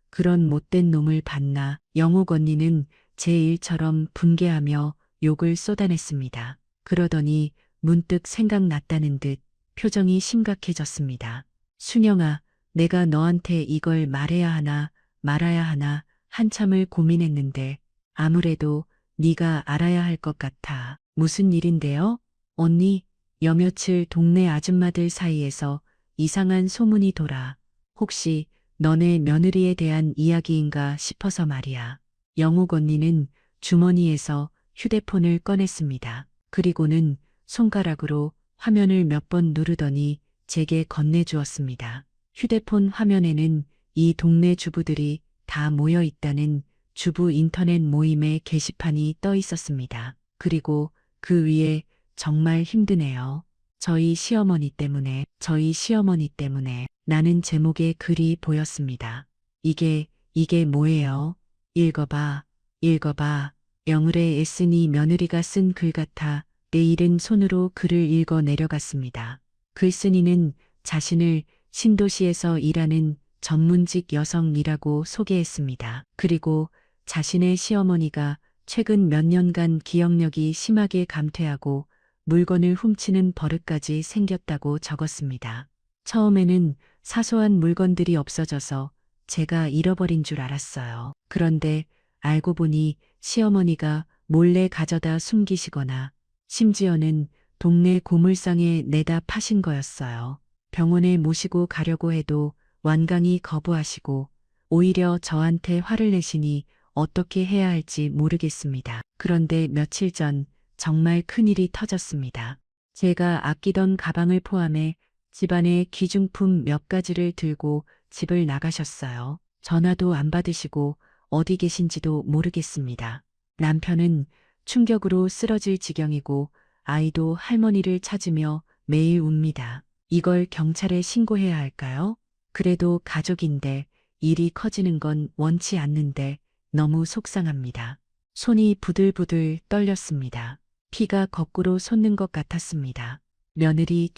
그런 못된 놈을 봤나? 영옥 언니는 제 일처럼 분개하며 욕을 쏟아냈습니다. 그러더니 문득 생각났다는 듯 표정이 심각해졌습니다. 순영아, 내가 너한테 이걸 말해야 하나 말아야 하나 한참을 고민했는데 아무래도 네가 알아야 할 것 같아. 무슨 일인데요? 언니, 여며칠 동네 아줌마들 사이에서 이상한 소문이 돌아. 혹시 너네 며느리에 대한 이야기인가 싶어서 말이야. 영옥 언니는 주머니에서 휴대폰을 꺼냈습니다. 그리고는 손가락으로 화면을 몇 번 누르더니 제게 건네주었습니다. 휴대폰 화면에는 이 동네 주부들이 다 모여 있다는 주부 인터넷 모임의 게시판이 떠 있었습니다. 그리고 그 위에 정말 힘드네요. 저희 시어머니 때문에 나는 제목의 글이 보였습니다. 이게 뭐예요? 읽어봐, 읽어봐. 영을에 애쓰니 며느리가 쓴 글 같아 내일은 손으로 글을 읽어 내려갔습니다. 글쓴이는 자신을 신도시에서 일하는 전문직 여성이라고 소개했습니다. 그리고 자신의 시어머니가 최근 몇 년간 기억력이 심하게 감퇴하고 물건을 훔치는 버릇까지 생겼다고 적었습니다. 처음에는 사소한 물건들이 없어져서 제가 잃어버린 줄 알았어요. 그런데 알고 보니 시어머니가 몰래 가져다 숨기시거나 심지어는 동네 고물상에 내다 파신 거였어요. 병원에 모시고 가려고 해도 완강히 거부하시고 오히려 저한테 화를 내시니 어떻게 해야 할지 모르겠습니다. 그런데 며칠 전 정말 큰일이 터졌습니다. 제가 아끼던 가방을 포함해 집안의 귀중품 몇 가지를 들고 집을 나가셨어요. 전화도 안 받으시고 어디 계신지도 모르겠습니다. 남편은 충격으로 쓰러질 지경이고 아이도 할머니를 찾으며 매일 웁니다. 이걸 경찰에 신고해야 할까요? 그래도 가족인데 일이 커지는 건 원치 않는데 너무 속상합니다. 손이 부들부들 떨렸습니다. 피가 거꾸로 솟는 것 같았습니다. 며느리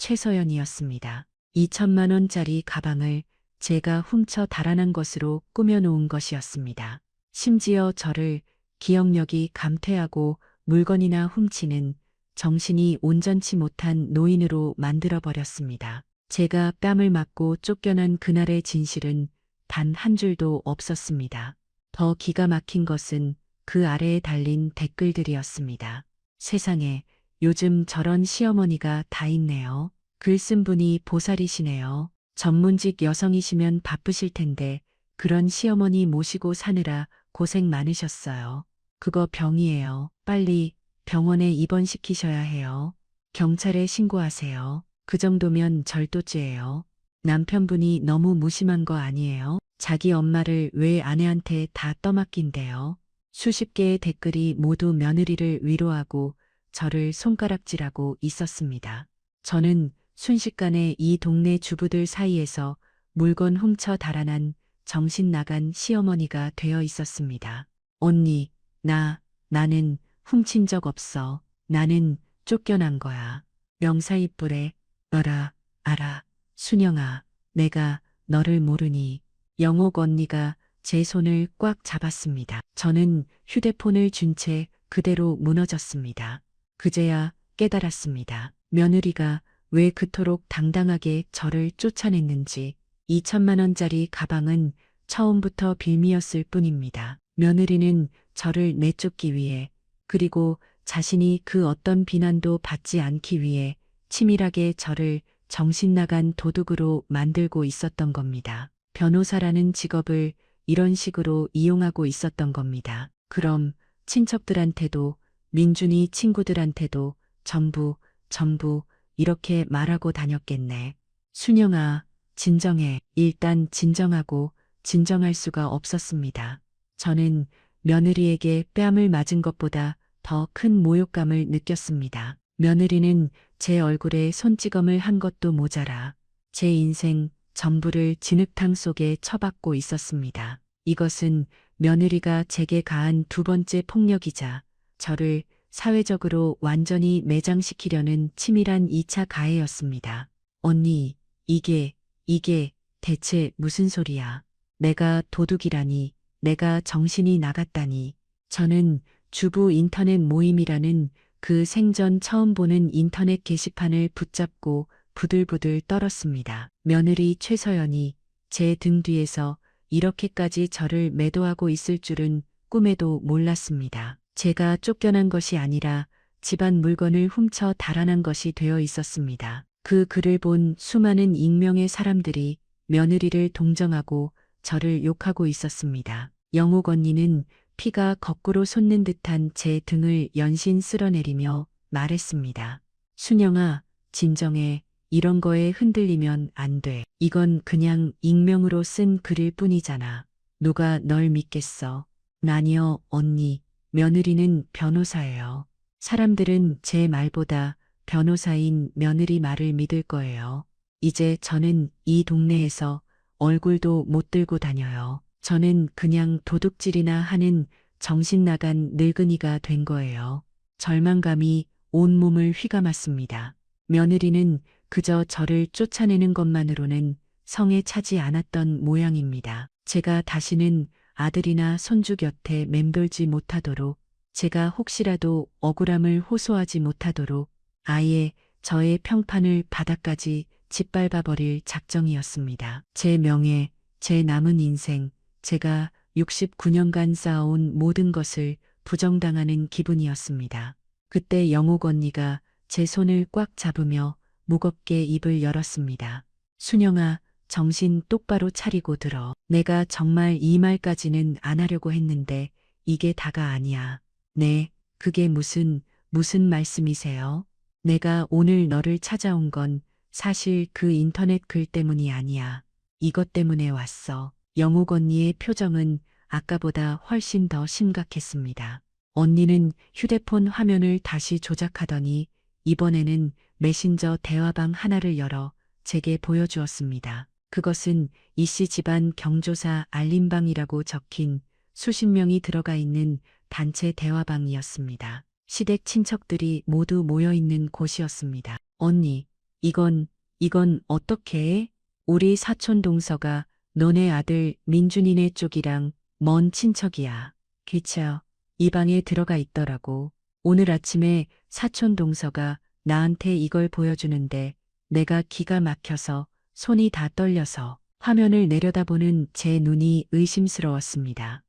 최서연이었습니다. 2천만 원짜리 가방을 제가 훔쳐 달아난 것으로 꾸며놓은 것이었습니다. 심지어 저를 기억력이 감퇴하고 물건이나 훔치는 정신이 온전치 못한 노인으로 만들어버렸습니다. 제가 뺨을 맞고 쫓겨난 그날의 진실은 단 한 줄도 없었습니다. 더 기가 막힌 것은 그 아래에 달린 댓글들이었습니다. 세상에 요즘 저런 시어머니가 다 있네요. 글 쓴 분이 보살이시네요. 전문직 여성이시면 바쁘실 텐데 그런 시어머니 모시고 사느라 고생 많으셨어요. 그거 병이에요. 빨리 병원에 입원시키셔야 해요. 경찰에 신고하세요. 그 정도면 절도죄예요. 남편분이 너무 무심한 거 아니에요? 자기 엄마를 왜 아내한테 다 떠맡긴대요. 수십 개의 댓글이 모두 며느리를 위로하고 저를 손가락질하고 있었습니다. 저는 순식간에 이 동네 주부들 사이에서 물건 훔쳐 달아난 정신 나간 시어머니가 되어 있었습니다. 언니, 나는 훔친 적 없어. 나는 쫓겨난 거야. 명사입불에 알아. 순영아, 내가 너를 모르니. 영옥 언니가 제 손을 꽉 잡았습니다. 저는 휴대폰을 준 채 그대로 무너졌습니다. 그제야 깨달았습니다. 며느리가 왜 그토록 당당하게 저를 쫓아냈는지. 2천만 원짜리 가방은 처음부터 빌미였을 뿐입니다. 며느리는 저를 내쫓기 위해 그리고 자신이 그 어떤 비난도 받지 않기 위해 치밀하게 저를 정신나간 도둑으로 만들고 있었던 겁니다. 변호사라는 직업을 이런 식으로 이용하고 있었던 겁니다. 그럼 친척들한테도 민준이 친구들한테도 전부 이렇게 말하고 다녔겠네. 순영아, 진정해. 일단 진정하고 진정할 수가 없었습니다. 저는 며느리에게 뺨을 맞은 것보다 더 큰 모욕감을 느꼈습니다. 며느리는 제 얼굴에 손찌검을 한 것도 모자라 제 인생 전부를 진흙탕 속에 처박고 있었습니다. 이것은 며느리가 제게 가한 두 번째 폭력이자 저를 사회적으로 완전히 매장시키려는 치밀한 2차 가해였습니다. 언니, 이게 대체 무슨 소리야? 내가 도둑이라니, 내가 정신이 나갔다니. 저는 주부 인터넷 모임이라는 그 생전 처음 보는 인터넷 게시판을 붙잡고 부들부들 떨었습니다. 며느리 최서연이 제 등 뒤에서 이렇게까지 저를 매도하고 있을 줄은 꿈에도 몰랐습니다. 제가 쫓겨난 것이 아니라 집안 물건을 훔쳐 달아난 것이 되어 있었습니다. 그 글을 본 수많은 익명의 사람들이 며느리를 동정하고 저를 욕하고 있었습니다. 영옥 언니는 피가 거꾸로 솟는 듯한 제 등을 연신 쓸어내리며 말했습니다. 순영아, 진정해. 이런 거에 흔들리면 안 돼. 이건 그냥 익명으로 쓴 글일 뿐이잖아. 누가 널 믿겠어. 아니요, 언니. 며느리는 변호사예요. 사람들은 제 말보다 변호사인 며느리 말을 믿을 거예요. 이제 저는 이 동네에서 얼굴도 못 들고 다녀요. 저는 그냥 도둑질이나 하는 정신 나간 늙은이가 된 거예요. 절망감이 온몸을 휘감았습니다. 며느리는 그저 저를 쫓아내는 것만으로는 성에 차지 않았던 모양입니다. 제가 다시는 아들이나 손주 곁에 맴돌지 못하도록, 제가 혹시라도 억울함을 호소하지 못하도록 아예 저의 평판을 바닥까지 짓밟아버릴 작정이었습니다. 제 명예, 제 남은 인생, 제가 69년간 쌓아온 모든 것을 부정당하는 기분이었습니다. 그때 영옥 언니가 제 손을 꽉 잡으며 무겁게 입을 열었습니다. 순영아, 정신 똑바로 차리고 들어. 내가 정말 이 말까지는 안 하려고 했는데 이게 다가 아니야. 네, 그게 무슨 말씀이세요? 내가 오늘 너를 찾아온 건 사실 그 인터넷 글 때문이 아니야. 이것 때문에 왔어. 영옥 언니의 표정은 아까보다 훨씬 더 심각했습니다. 언니는 휴대폰 화면을 다시 조작하더니 이번에는 메신저 대화방 하나를 열어 제게 보여주었습니다. 그것은 이씨 집안 경조사 알림방이라고 적힌 수십 명이 들어가 있는 단체 대화방이었습니다. 시댁 친척들이 모두 모여 있는 곳이었습니다. 언니, 이건 어떻게 해? 우리 사촌 동서가 너네 아들 민준이네 쪽이랑 먼 친척이야. 귀찮아. 이 방에 들어가 있더라고. 오늘 아침에 사촌 동서가 나한테 이걸 보여주는데 내가 기가 막혀서 손이 다 떨려서 화면을 내려다보는 제 눈이 의심스러웠습니다.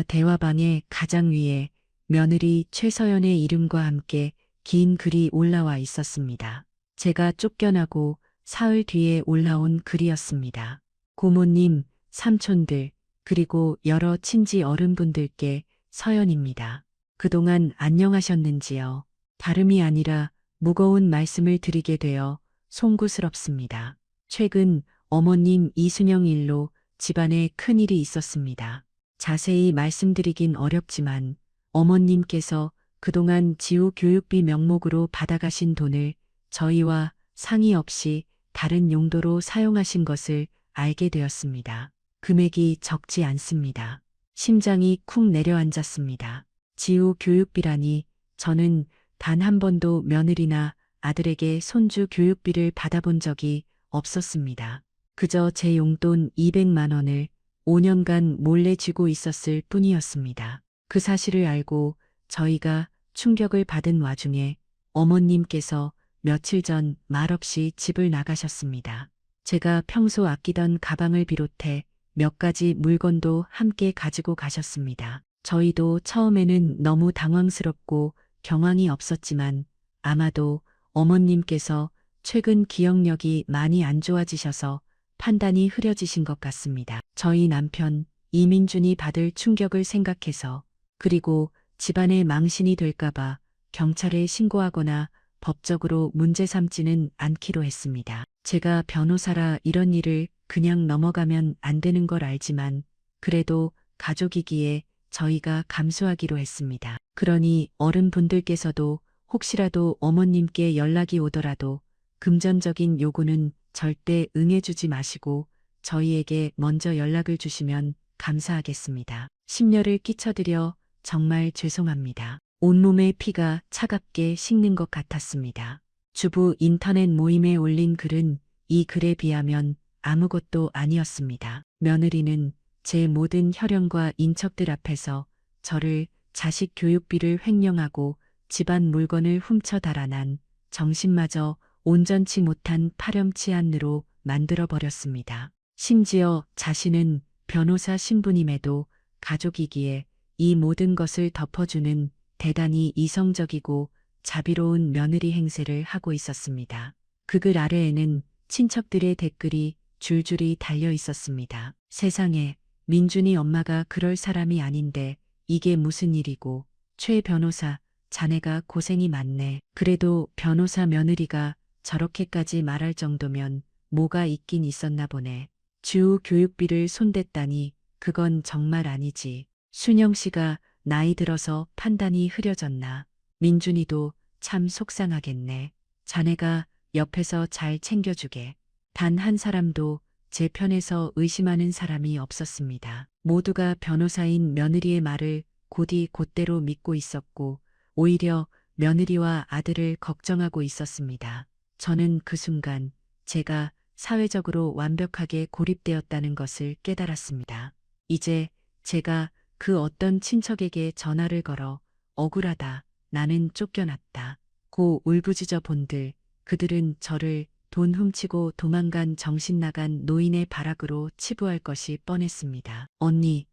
대화방의 가장 위에 며느리 최서연의 이름과 함께 긴 글이 올라와 있었습니다. 제가 쫓겨나고 사흘 뒤에 올라온 글이었습니다. 고모님, 삼촌들, 그리고 여러 친지 어른분들께 서연입니다. 그동안 안녕하셨는지요? 다름이 아니라 무거운 말씀을 드리게 되어 송구스럽습니다. 최근 어머님 이순영 일로 집안에 큰일이 있었습니다. 자세히 말씀드리긴 어렵지만 어머님께서 그동안 지우 교육비 명목으로 받아가신 돈을 저희와 상의 없이 다른 용도로 사용하신 것을 알게 되었습니다. 금액이 적지 않습니다. 심장이 쿵 내려앉았습니다. 지우 교육비라니 저는 단 한 번도 며느리나 아들에게 손주 교육비를 받아본 적이 없었습니다. 그저 제 용돈 200만 원을 5년간 몰래 쥐고 있었을 뿐이었습니다. 그 사실을 알고 저희가 충격을 받은 와중에 어머님께서 며칠 전 말없이 집을 나가셨습니다. 제가 평소 아끼던 가방을 비롯해 몇 가지 물건도 함께 가지고 가셨습니다. 저희도 처음에는 너무 당황스럽고 경황이 없었지만 아마도 어머님께서 최근 기억력이 많이 안 좋아지셔서 판단이 흐려지신 것 같습니다. 저희 남편 이민준이 받을 충격을 생각해서 그리고 집안의 망신이 될까봐 경찰에 신고하거나 법적으로 문제 삼지는 않기로 했습니다. 제가 변호사라 이런 일을 그냥 넘어가면 안 되는 걸 알지만 그래도 가족이기에 저희가 감수하기로 했습니다. 그러니 어른분들께서도 혹시라도 어머님께 연락이 오더라도 금전적인 요구는 절대 응해주지 마시고 저희에게 먼저 연락을 주시면 감사하겠습니다. 심려를 끼쳐드려 정말 죄송합니다. 온몸의 피가 차갑게 식는 것 같았습니다. 주부 인터넷 모임에 올린 글은 이 글에 비하면 아무것도 아니었습니다. 며느리는 제 모든 혈연과 인척들 앞에서 저를 자식 교육비를 횡령하고 집안 물건을 훔쳐 달아난 정신마저 온전치 못한 파렴치한으로 만들어버렸습니다. 심지어 자신은 변호사 신분임에도 가족이기에 이 모든 것을 덮어주는 대단히 이성적이고 자비로운 며느리 행세를 하고 있었습니다. 그 글 아래에는 친척들의 댓글이 줄줄이 달려 있었습니다. 세상에, 민준이 엄마가 그럴 사람이 아닌데 이게 무슨 일이고, 최 변호사, 자네가 고생이 많네. 그래도 변호사 며느리가 저렇게까지 말할 정도면 뭐가 있긴 있었나 보네. 주 교육비를 손댔다니 그건 정말 아니지. 순영 씨가 나이 들어서 판단이 흐려졌나. 민준이도 참 속상하겠네. 자네가 옆에서 잘 챙겨주게. 단 한 사람도 제 편에서 의심하는 사람이 없었습니다. 모두가 변호사인 며느리의 말을 곧대로 믿고 있었고 오히려 며느리와 아들을 걱정하고 있었습니다. 저는 그 순간 제가 사회적으로 완벽하게 고립되었다는 것을 깨달았습니다. 이제 제가 그 어떤 친척에게 전화를 걸어 억울하다, 나는 쫓겨났다 고 울부짖어 본들, 그들은 저를 돈 훔치고 도망간 정신 나간 노인의 발악으로 치부할 것이 뻔했습니다. 언니,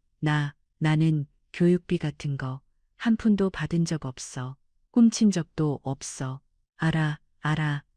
나는 교육비 같은 거 한 푼도 받은 적 없어. 훔친 적도 없어. 알아,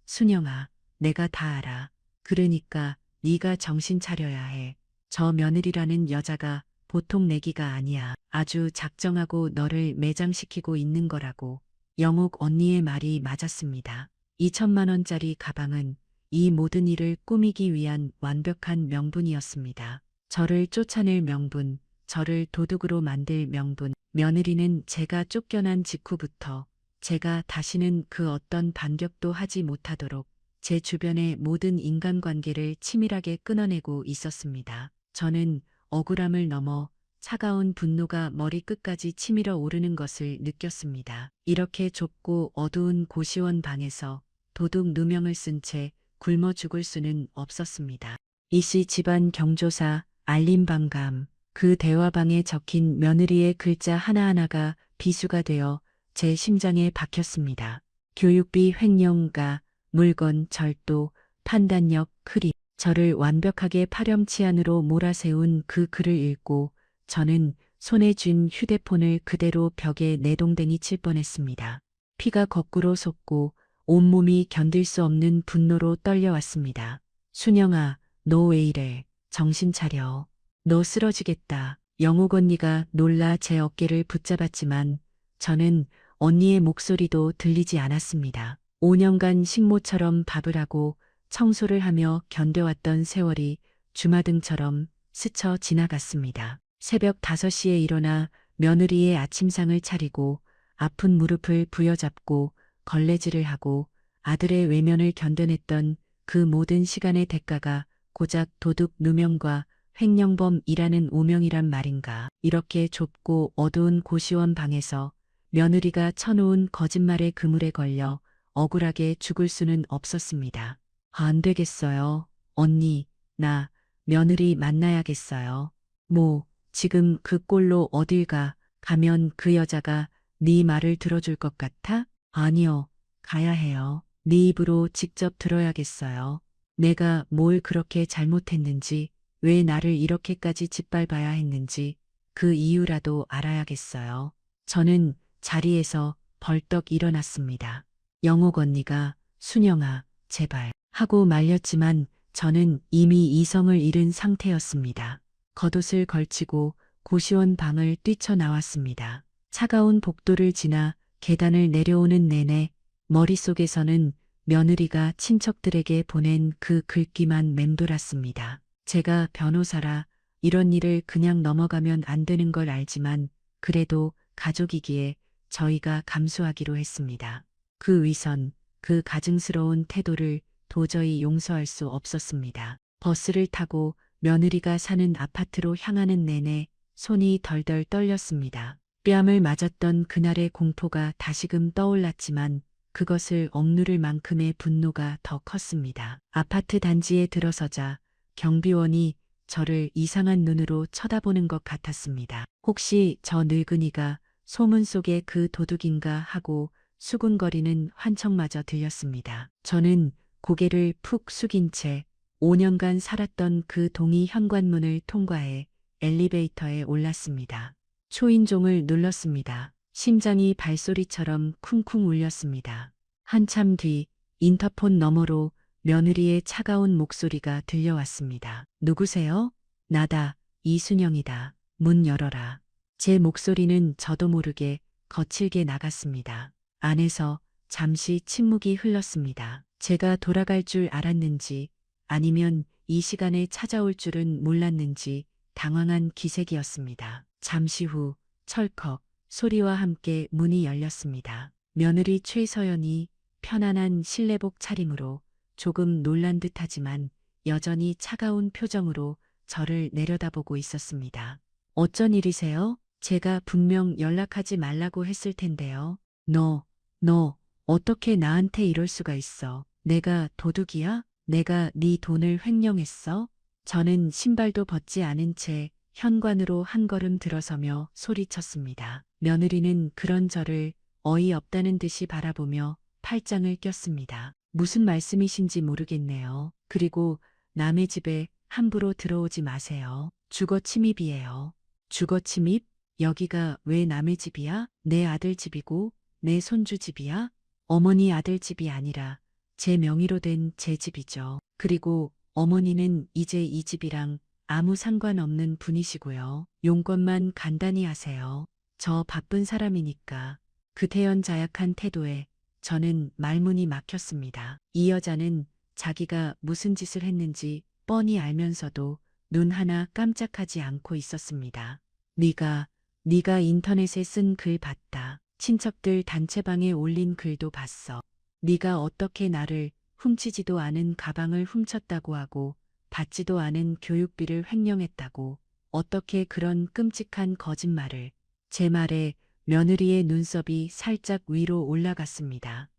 순영아. 내가 다 알아. 그러니까 네가 정신 차려야 해. 저 며느리라는 여자가 보통 내기가 아니야. 아주 작정하고 너를 매장시키고 있는 거라고. 영옥 언니의 말이 맞았습니다. 2천만 원짜리 가방은 이 모든 일을 꾸미기 위한 완벽한 명분이었습니다. 저를 쫓아낼 명분, 저를 도둑으로 만들 명분. 며느리는 제가 쫓겨난 직후부터 제가 다시는 그 어떤 반격도 하지 못하도록 제 주변의 모든 인간관계를 치밀하게 끊어내고 있었습니다. 저는 억울함을 넘어 차가운 분노가 머리끝까지 치밀어 오르는 것을 느꼈습니다. 이렇게 좁고 어두운 고시원 방에서 도둑 누명을 쓴 채 굶어 죽을 수는 없었습니다. 이씨 집안 경조사, 알림방감, 그 대화방에 적힌 며느리의 글자 하나하나가 비수가 되어 제 심장에 박혔습니다. 교육비 횡령가, 물건 절도, 판단력 흐림, 저를 완벽하게 파렴치한으로 몰아세운 그 글을 읽고 저는 손에 쥔 휴대폰을 그대로 벽에 내동댕이 칠 뻔했습니다. 피가 거꾸로 솟고 온몸이 견딜 수 없는 분노로 떨려왔습니다. 순영아, 너 왜 이래? 정신 차려. 너 쓰러지겠다. 영옥 언니가 놀라 제 어깨를 붙잡았지만 저는 언니의 목소리도 들리지 않았습니다. 5년간 식모처럼 밥을 하고 청소를 하며 견뎌왔던 세월이 주마등처럼 스쳐 지나갔습니다. 새벽 5시에 일어나 며느리의 아침상을 차리고 아픈 무릎을 부여잡고 걸레질을 하고 아들의 외면을 견뎌냈던 그 모든 시간의 대가가 고작 도둑 누명과 횡령범이라는 오명이란 말인가. 이렇게 좁고 어두운 고시원 방에서 며느리가 쳐놓은 거짓말의 그물에 걸려 억울하게 죽을 수는 없었습니다. 안 되겠어요. 언니, 나 며느리 만나야겠어요. 지금 그 꼴로 어딜 가면 그 여자가 네 말을 들어줄 것 같아? 아니요, 가야 해요. 네 입으로 직접 들어야겠어요. 내가 뭘 그렇게 잘못했는지, 왜 나를 이렇게까지 짓밟아야 했는지 그 이유라도 알아야겠어요. 저는 자리에서 벌떡 일어났습니다. 영옥 언니가 순영아, 제발 하고 말렸지만 저는 이미 이성을 잃은 상태였습니다. 겉옷을 걸치고 고시원 방을 뛰쳐나왔습니다. 차가운 복도를 지나 계단을 내려오는 내내 머릿속에서는 며느리가 친척들에게 보낸 그 글귀만 맴돌았습니다. 제가 변호사라 이런 일을 그냥 넘어가면 안 되는 걸 알지만 그래도 가족이기에 저희가 감수하기로 했습니다. 그 위선, 그 가증스러운 태도를 도저히 용서할 수 없었습니다. 버스를 타고 며느리가 사는 아파트로 향하는 내내 손이 덜덜 떨렸습니다. 뺨을 맞았던 그날의 공포가 다시금 떠올랐지만 그것을 억누를 만큼의 분노가 더 컸습니다. 아파트 단지에 들어서자 경비원이 저를 이상한 눈으로 쳐다보는 것 같았습니다. 혹시 저 늙은이가 소문 속의 그 도둑인가 하고 수군거리는 환청마저 들렸습니다. 저는 고개를 푹 숙인 채 5년간 살았던 그 동이 현관문을 통과해 엘리베이터에 올랐습니다. 초인종을 눌렀습니다. 심장이 발소리처럼 쿵쿵 울렸습니다. 한참 뒤 인터폰 너머로 며느리의 차가운 목소리가 들려왔습니다. 누구세요? 나다. 이순영이다. 문 열어라. 제 목소리는 저도 모르게 거칠게 나갔습니다. 안에서 잠시 침묵이 흘렀습니다. 제가 돌아갈 줄 알았는지 아니면 이 시간에 찾아올 줄은 몰랐는지 당황한 기색이었습니다. 잠시 후 철컥 소리와 함께 문이 열렸습니다. 며느리 최서연이 편안한 실내복 차림으로 조금 놀란 듯하지만 여전히 차가운 표정으로 저를 내려다보고 있었습니다. 어쩐 일이세요? 제가 분명 연락하지 말라고 했을 텐데요. 너 어떻게 나한테 이럴 수가 있어? 내가 도둑이야? 내가 네 돈을 횡령했어? 저는 신발도 벗지 않은 채 현관으로 한 걸음 들어서며 소리쳤습니다. 며느리는 그런 저를 어이없다는 듯이 바라보며 팔짱을 꼈습니다. 무슨 말씀이신지 모르겠네요. 그리고 남의 집에 함부로 들어오지 마세요. 주거 침입이에요. 주거 침입? 여기가 왜 남의 집이야? 내 아들 집이고 내 손주 집이야? 어머니 아들 집이 아니라 제 명의로 된 제 집이죠. 그리고 어머니는 이제 이 집이랑 아무 상관없는 분이시고요. 용건만 간단히 하세요. 저 바쁜 사람이니까. 그태연 자약한 태도에 저는 말문이 막혔습니다. 이 여자는 자기가 무슨 짓을 했는지 뻔히 알면서도 눈 하나 깜짝하지 않고 있었습니다. 네가 인터넷에 쓴 글 봤다. 친척들 단체방에 올린 글도 봤어. 네가 어떻게 나를 훔치지도 않은 가방을 훔쳤다고 하고 받지도 않은 교육비를 횡령했다고 어떻게 그런 끔찍한 거짓말을. 제 말에 며느리의 눈썹이 살짝 위로 올라갔습니다.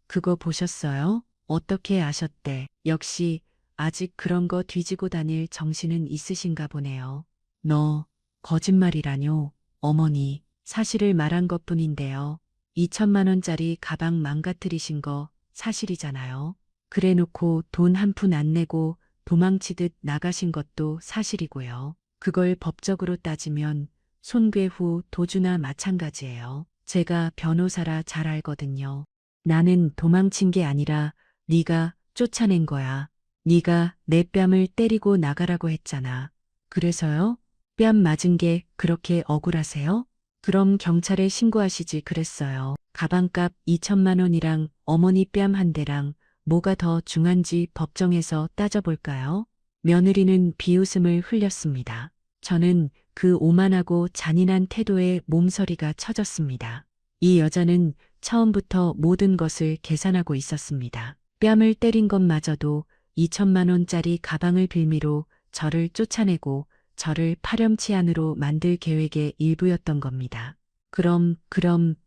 그거 보셨어요? 어떻게 아셨대? 역시 아직 그런 거 뒤지고 다닐 정신은 있으신가 보네요. 너 거짓말이라뇨? 어머니, 사실을 말한 것뿐인데요. 2천만 원짜리 가방 망가뜨리신 거 사실이잖아요. 그래놓고 돈 한 푼 안 내고 도망치듯 나가신 것도 사실이고요. 그걸 법적으로 따지면 손괴후 도주나 마찬가지예요. 제가 변호사라 잘 알거든요. 나는 도망친 게 아니라 네가 쫓아낸 거야. 네가 내 뺨을 때리고 나가라고 했잖아. 그래서요? 뺨 맞은 게 그렇게 억울하세요? 그럼 경찰에 신고하시지 그랬어요. 가방값 2천만 원이랑 어머니 뺨 한 대랑 뭐가 더 중한지 법정에서 따져볼까요? 며느리는 비웃음을 흘렸습니다. 저는 그 오만하고 잔인한 태도에 몸서리가 쳐졌습니다. 이 여자는 처음부터 모든 것을 계산하고 있었습니다. 뺨을 때린 것마저도 2천만 원짜리 가방을 빌미로 저를 쫓아내고 저를 파렴치한으로 만들 계획의 일부였던 겁니다. 그럼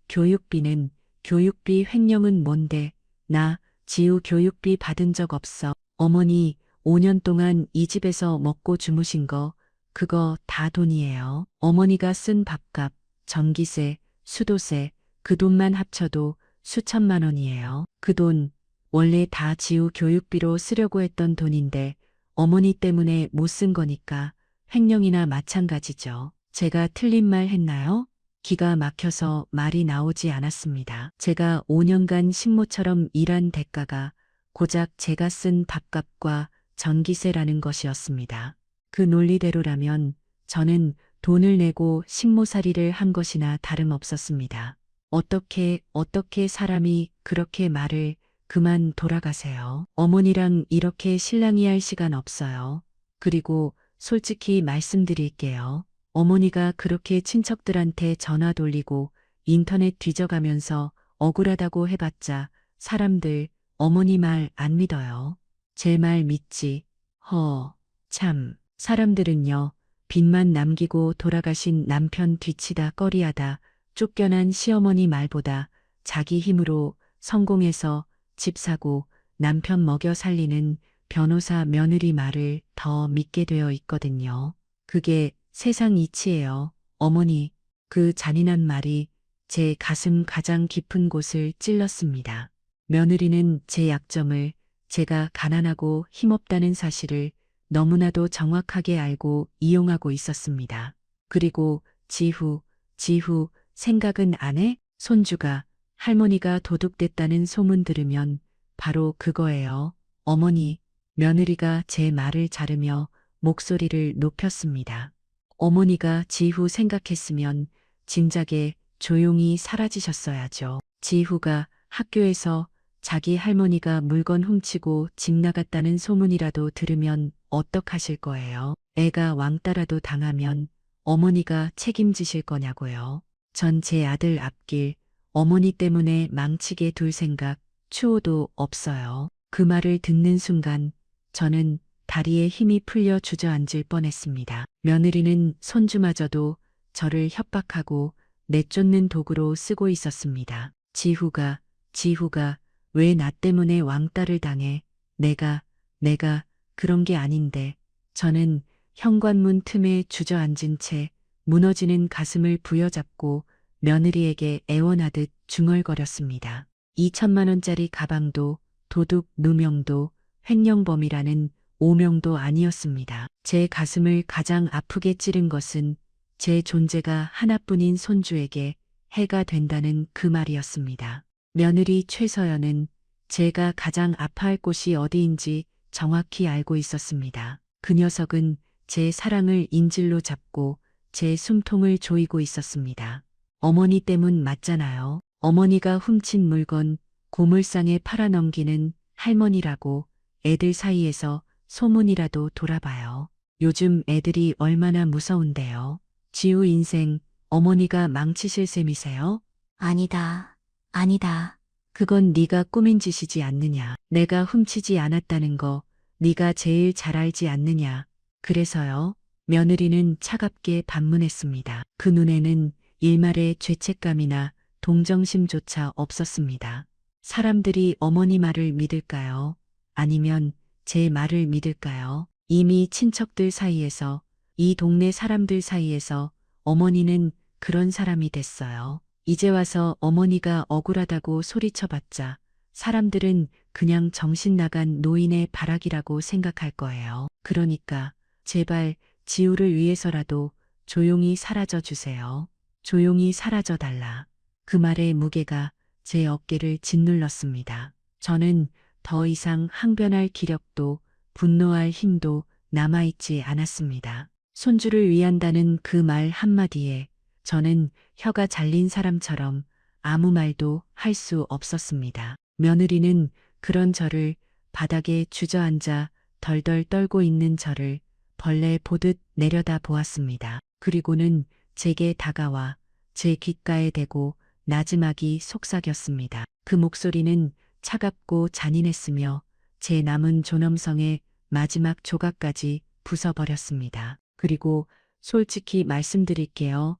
교육비는? 교육비 횡령은 뭔데? 나 지우 교육비 받은 적 없어. 어머니 5년 동안 이 집에서 먹고 주무신 거 그거 다 돈이에요. 어머니가 쓴 밥값, 전기세, 수도세 그 돈만 합쳐도 수천만 원이에요. 그 돈 원래 다 지우 교육비로 쓰려고 했던 돈인데 어머니 때문에 못 쓴 거니까 횡령이나 마찬가지죠. 제가 틀린 말 했나요? 기가 막혀서 말이 나오지 않았습니다. 제가 5년간 식모처럼 일한 대가가 고작 제가 쓴 밥값과 전기세라는 것이었습니다. 그 논리대로라면 저는 돈을 내고 식모살이를 한 것이나 다름없었습니다. 어떻게 사람이 그렇게 말을. 그만 돌아가세요. 어머니랑 이렇게 실랑이 할 시간 없어요. 그리고 솔직히 말씀드릴게요. 어머니가 그렇게 친척들한테 전화 돌리고 인터넷 뒤져가면서 억울하다고 해봤자 사람들 어머니 말 안 믿어요. 제 말 믿지. 참. 사람들은요, 빚만 남기고 돌아가신 남편 뒤치다 꺼리하다 쫓겨난 시어머니 말보다 자기 힘으로 성공해서 집 사고 남편 먹여 살리는 변호사 며느리 말을 더 믿게 되어 있거든요. 그게 세상 이치예요. 어머니, 그 잔인한 말이 제 가슴 가장 깊은 곳을 찔렀습니다. 며느리는 제 약점을, 제가 가난하고 힘없다는 사실을 너무나도 정확하게 알고 이용하고 있었습니다. 그리고 지후, 생각은 안 해? 손주가, 할머니가 도둑됐다는 소문 들으면 바로 그거예요. 어머니, 며느리가 제 말을 자르며 목소리를 높였습니다. 어머니가 지후 생각했으면 진작에 조용히 사라지셨어야죠. 지후가 학교에서 자기 할머니가 물건 훔치고 집 나갔다는 소문이라도 들으면 어떡하실 거예요? 애가 왕따라도 당하면 어머니가 책임지실 거냐고요. 전 제 아들 앞길, 어머니 때문에 망치게 둘 생각 추호도 없어요. 그 말을 듣는 순간 저는 다리에 힘이 풀려 주저앉을 뻔했습니다. 며느리는 손주마저도 저를 협박하고 내쫓는 도구로 쓰고 있었습니다. 지후가 왜 나 때문에 왕따를 당해? 내가 그런 게 아닌데. 저는 현관문 틈에 주저앉은 채 무너지는 가슴을 부여잡고 며느리에게 애원하듯 중얼거렸습니다. 2천만 원짜리 가방도 도둑 누명도 횡령범이라는 오명도 아니었습니다. 제 가슴을 가장 아프게 찌른 것은 제 존재가 하나뿐인 손주에게 해가 된다는 그 말이었습니다. 며느리 최서연은 제가 가장 아파할 곳이 어디인지 정확히 알고 있었습니다. 그 녀석은 제 사랑을 인질로 잡고 제 숨통을 조이고 있었습니다. 어머니 때문 맞잖아요. 어머니가 훔친 물건 고물상에 팔아넘기는 할머니라고 애들 사이에서 소문이라도 돌아봐요. 요즘 애들이 얼마나 무서운데요. 지우 인생 어머니가 망치실 셈이세요? 아니다. 그건 네가 꾸민 짓이지 않느냐. 내가 훔치지 않았다는 거 네가 제일 잘 알지 않느냐. 그래서요. 며느리는 차갑게 반문했습니다. 그 눈에는 일말의 죄책감이나 동정심조차 없었습니다. 사람들이 어머니 말을 믿을까요? 아니면 제 말을 믿을까요? 이미 친척들 사이에서, 이 동네 사람들 사이에서 어머니는 그런 사람이 됐어요. 이제 와서 어머니가 억울하다고 소리쳐봤자 사람들은 그냥 정신 나간 노인의 발악이라고 생각할 거예요. 그러니까 제발 지우를 위해서라도 조용히 사라져 주세요. 조용히 사라져 달라. 그 말의 무게가 제 어깨를 짓눌렀습니다. 저는 더 이상 항변할 기력도 분노할 힘도 남아있지 않았습니다. 손주를 위한다는 그 말 한마디에 저는 혀가 잘린 사람처럼 아무 말도 할 수 없었습니다. 며느리는 그런 저를, 바닥에 주저앉아 덜덜 떨고 있는 저를 벌레 보듯 내려다 보았습니다. 그리고는 제게 다가와 제 귓가에 대고 나지막이 속삭였습니다. 그 목소리는 차갑고 잔인했으며 제 남은 존엄성의 마지막 조각까지 부숴버렸습니다. 그리고 솔직히 말씀드릴게요.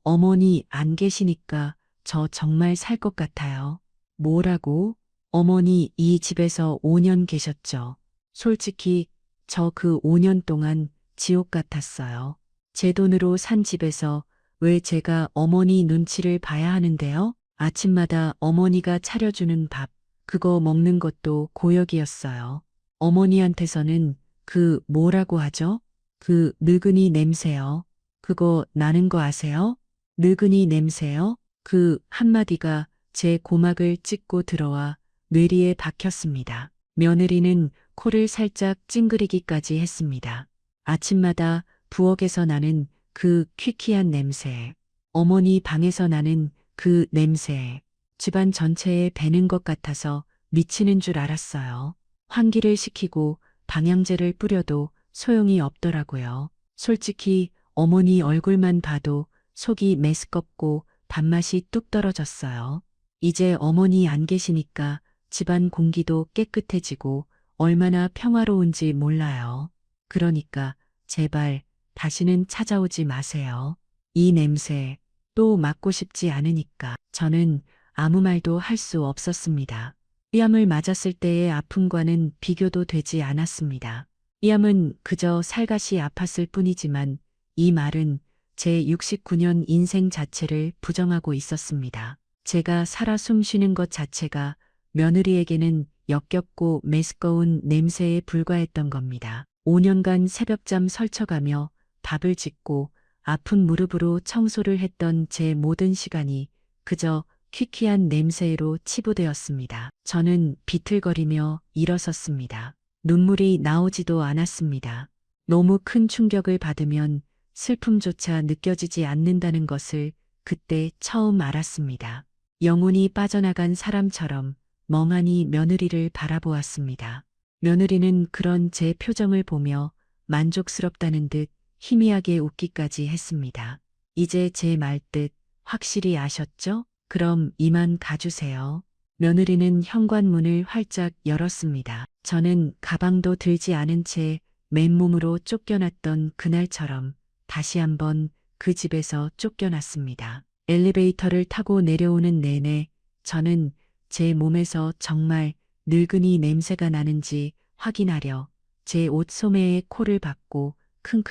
어머니 안 계시니까 저 정말 살 것 같아요. 뭐라고? 어머니 이 집에서 5년 계셨죠. 솔직히 저 그 5년 동안 지옥 같았어요. 제 돈으로 산 집에서 왜 제가 어머니 눈치를 봐야 하는데요? 아침마다 어머니가 차려주는 밥, 그거 먹는 것도 고역이었어요. 어머니한테서는 그 뭐라고 하죠? 그 늙은이 냄새요. 그거 나는 거 아세요? 늙은이 냄새요? 그 한마디가 제 고막을 찢고 들어와 뇌리에 박혔습니다. 며느리는 코를 살짝 찡그리기까지 했습니다. 아침마다 부엌에서 나는 그 퀴퀴한 냄새, 어머니 방에서 나는 그 냄새, 집안 전체에 배는 것 같아서 미치는 줄 알았어요. 환기를 시키고 방향제를 뿌려도 소용이 없더라고요. 솔직히 어머니 얼굴만 봐도 속이 메스껍고 밥맛이 뚝 떨어졌어요. 이제 어머니 안 계시니까 집안 공기도 깨끗해지고 얼마나 평화로운지 몰라요. 그러니까 제발 다시는 찾아오지 마세요. 이 냄새 또 맡고 싶지 않으니까. 저는 아무 말도 할 수 없었습니다. 뺨을 맞았을 때의 아픔과는 비교도 되지 않았습니다. 뺨은 그저 살갗이 아팠을 뿐이지만 이 말은 제 69년 인생 자체를 부정하고 있었습니다. 제가 살아 숨쉬는 것 자체가 며느리에게는 역겹고 메스꺼운 냄새에 불과했던 겁니다. 5년간 새벽잠 설쳐가며 밥을 짓고 아픈 무릎으로 청소를 했던 제 모든 시간이 그저 퀴퀴한 냄새로 치부되었습니다. 저는 비틀거리며 일어섰습니다. 눈물이 나오지도 않았습니다. 너무 큰 충격을 받으면 슬픔조차 느껴지지 않는다는 것을 그때 처음 알았습니다. 영혼이 빠져나간 사람처럼 멍하니 며느리를 바라보았습니다. 며느리는 그런 제 표정을 보며 만족스럽다는 듯 희미하게 웃기까지 했습니다. 이제 제 말뜻 확실히 아셨죠? 그럼 이만 가주세요. 며느리는 현관문을 활짝 열었습니다. 저는 가방도 들지 않은 채 맨몸으로 쫓겨났던 그날처럼 다시 한번 그 집에서 쫓겨났습니다. 엘리베이터를 타고 내려오는 내내 저는 제 몸에서 정말 늙은이 냄새가 나는지 확인하려 제 옷 소매에 코를 박고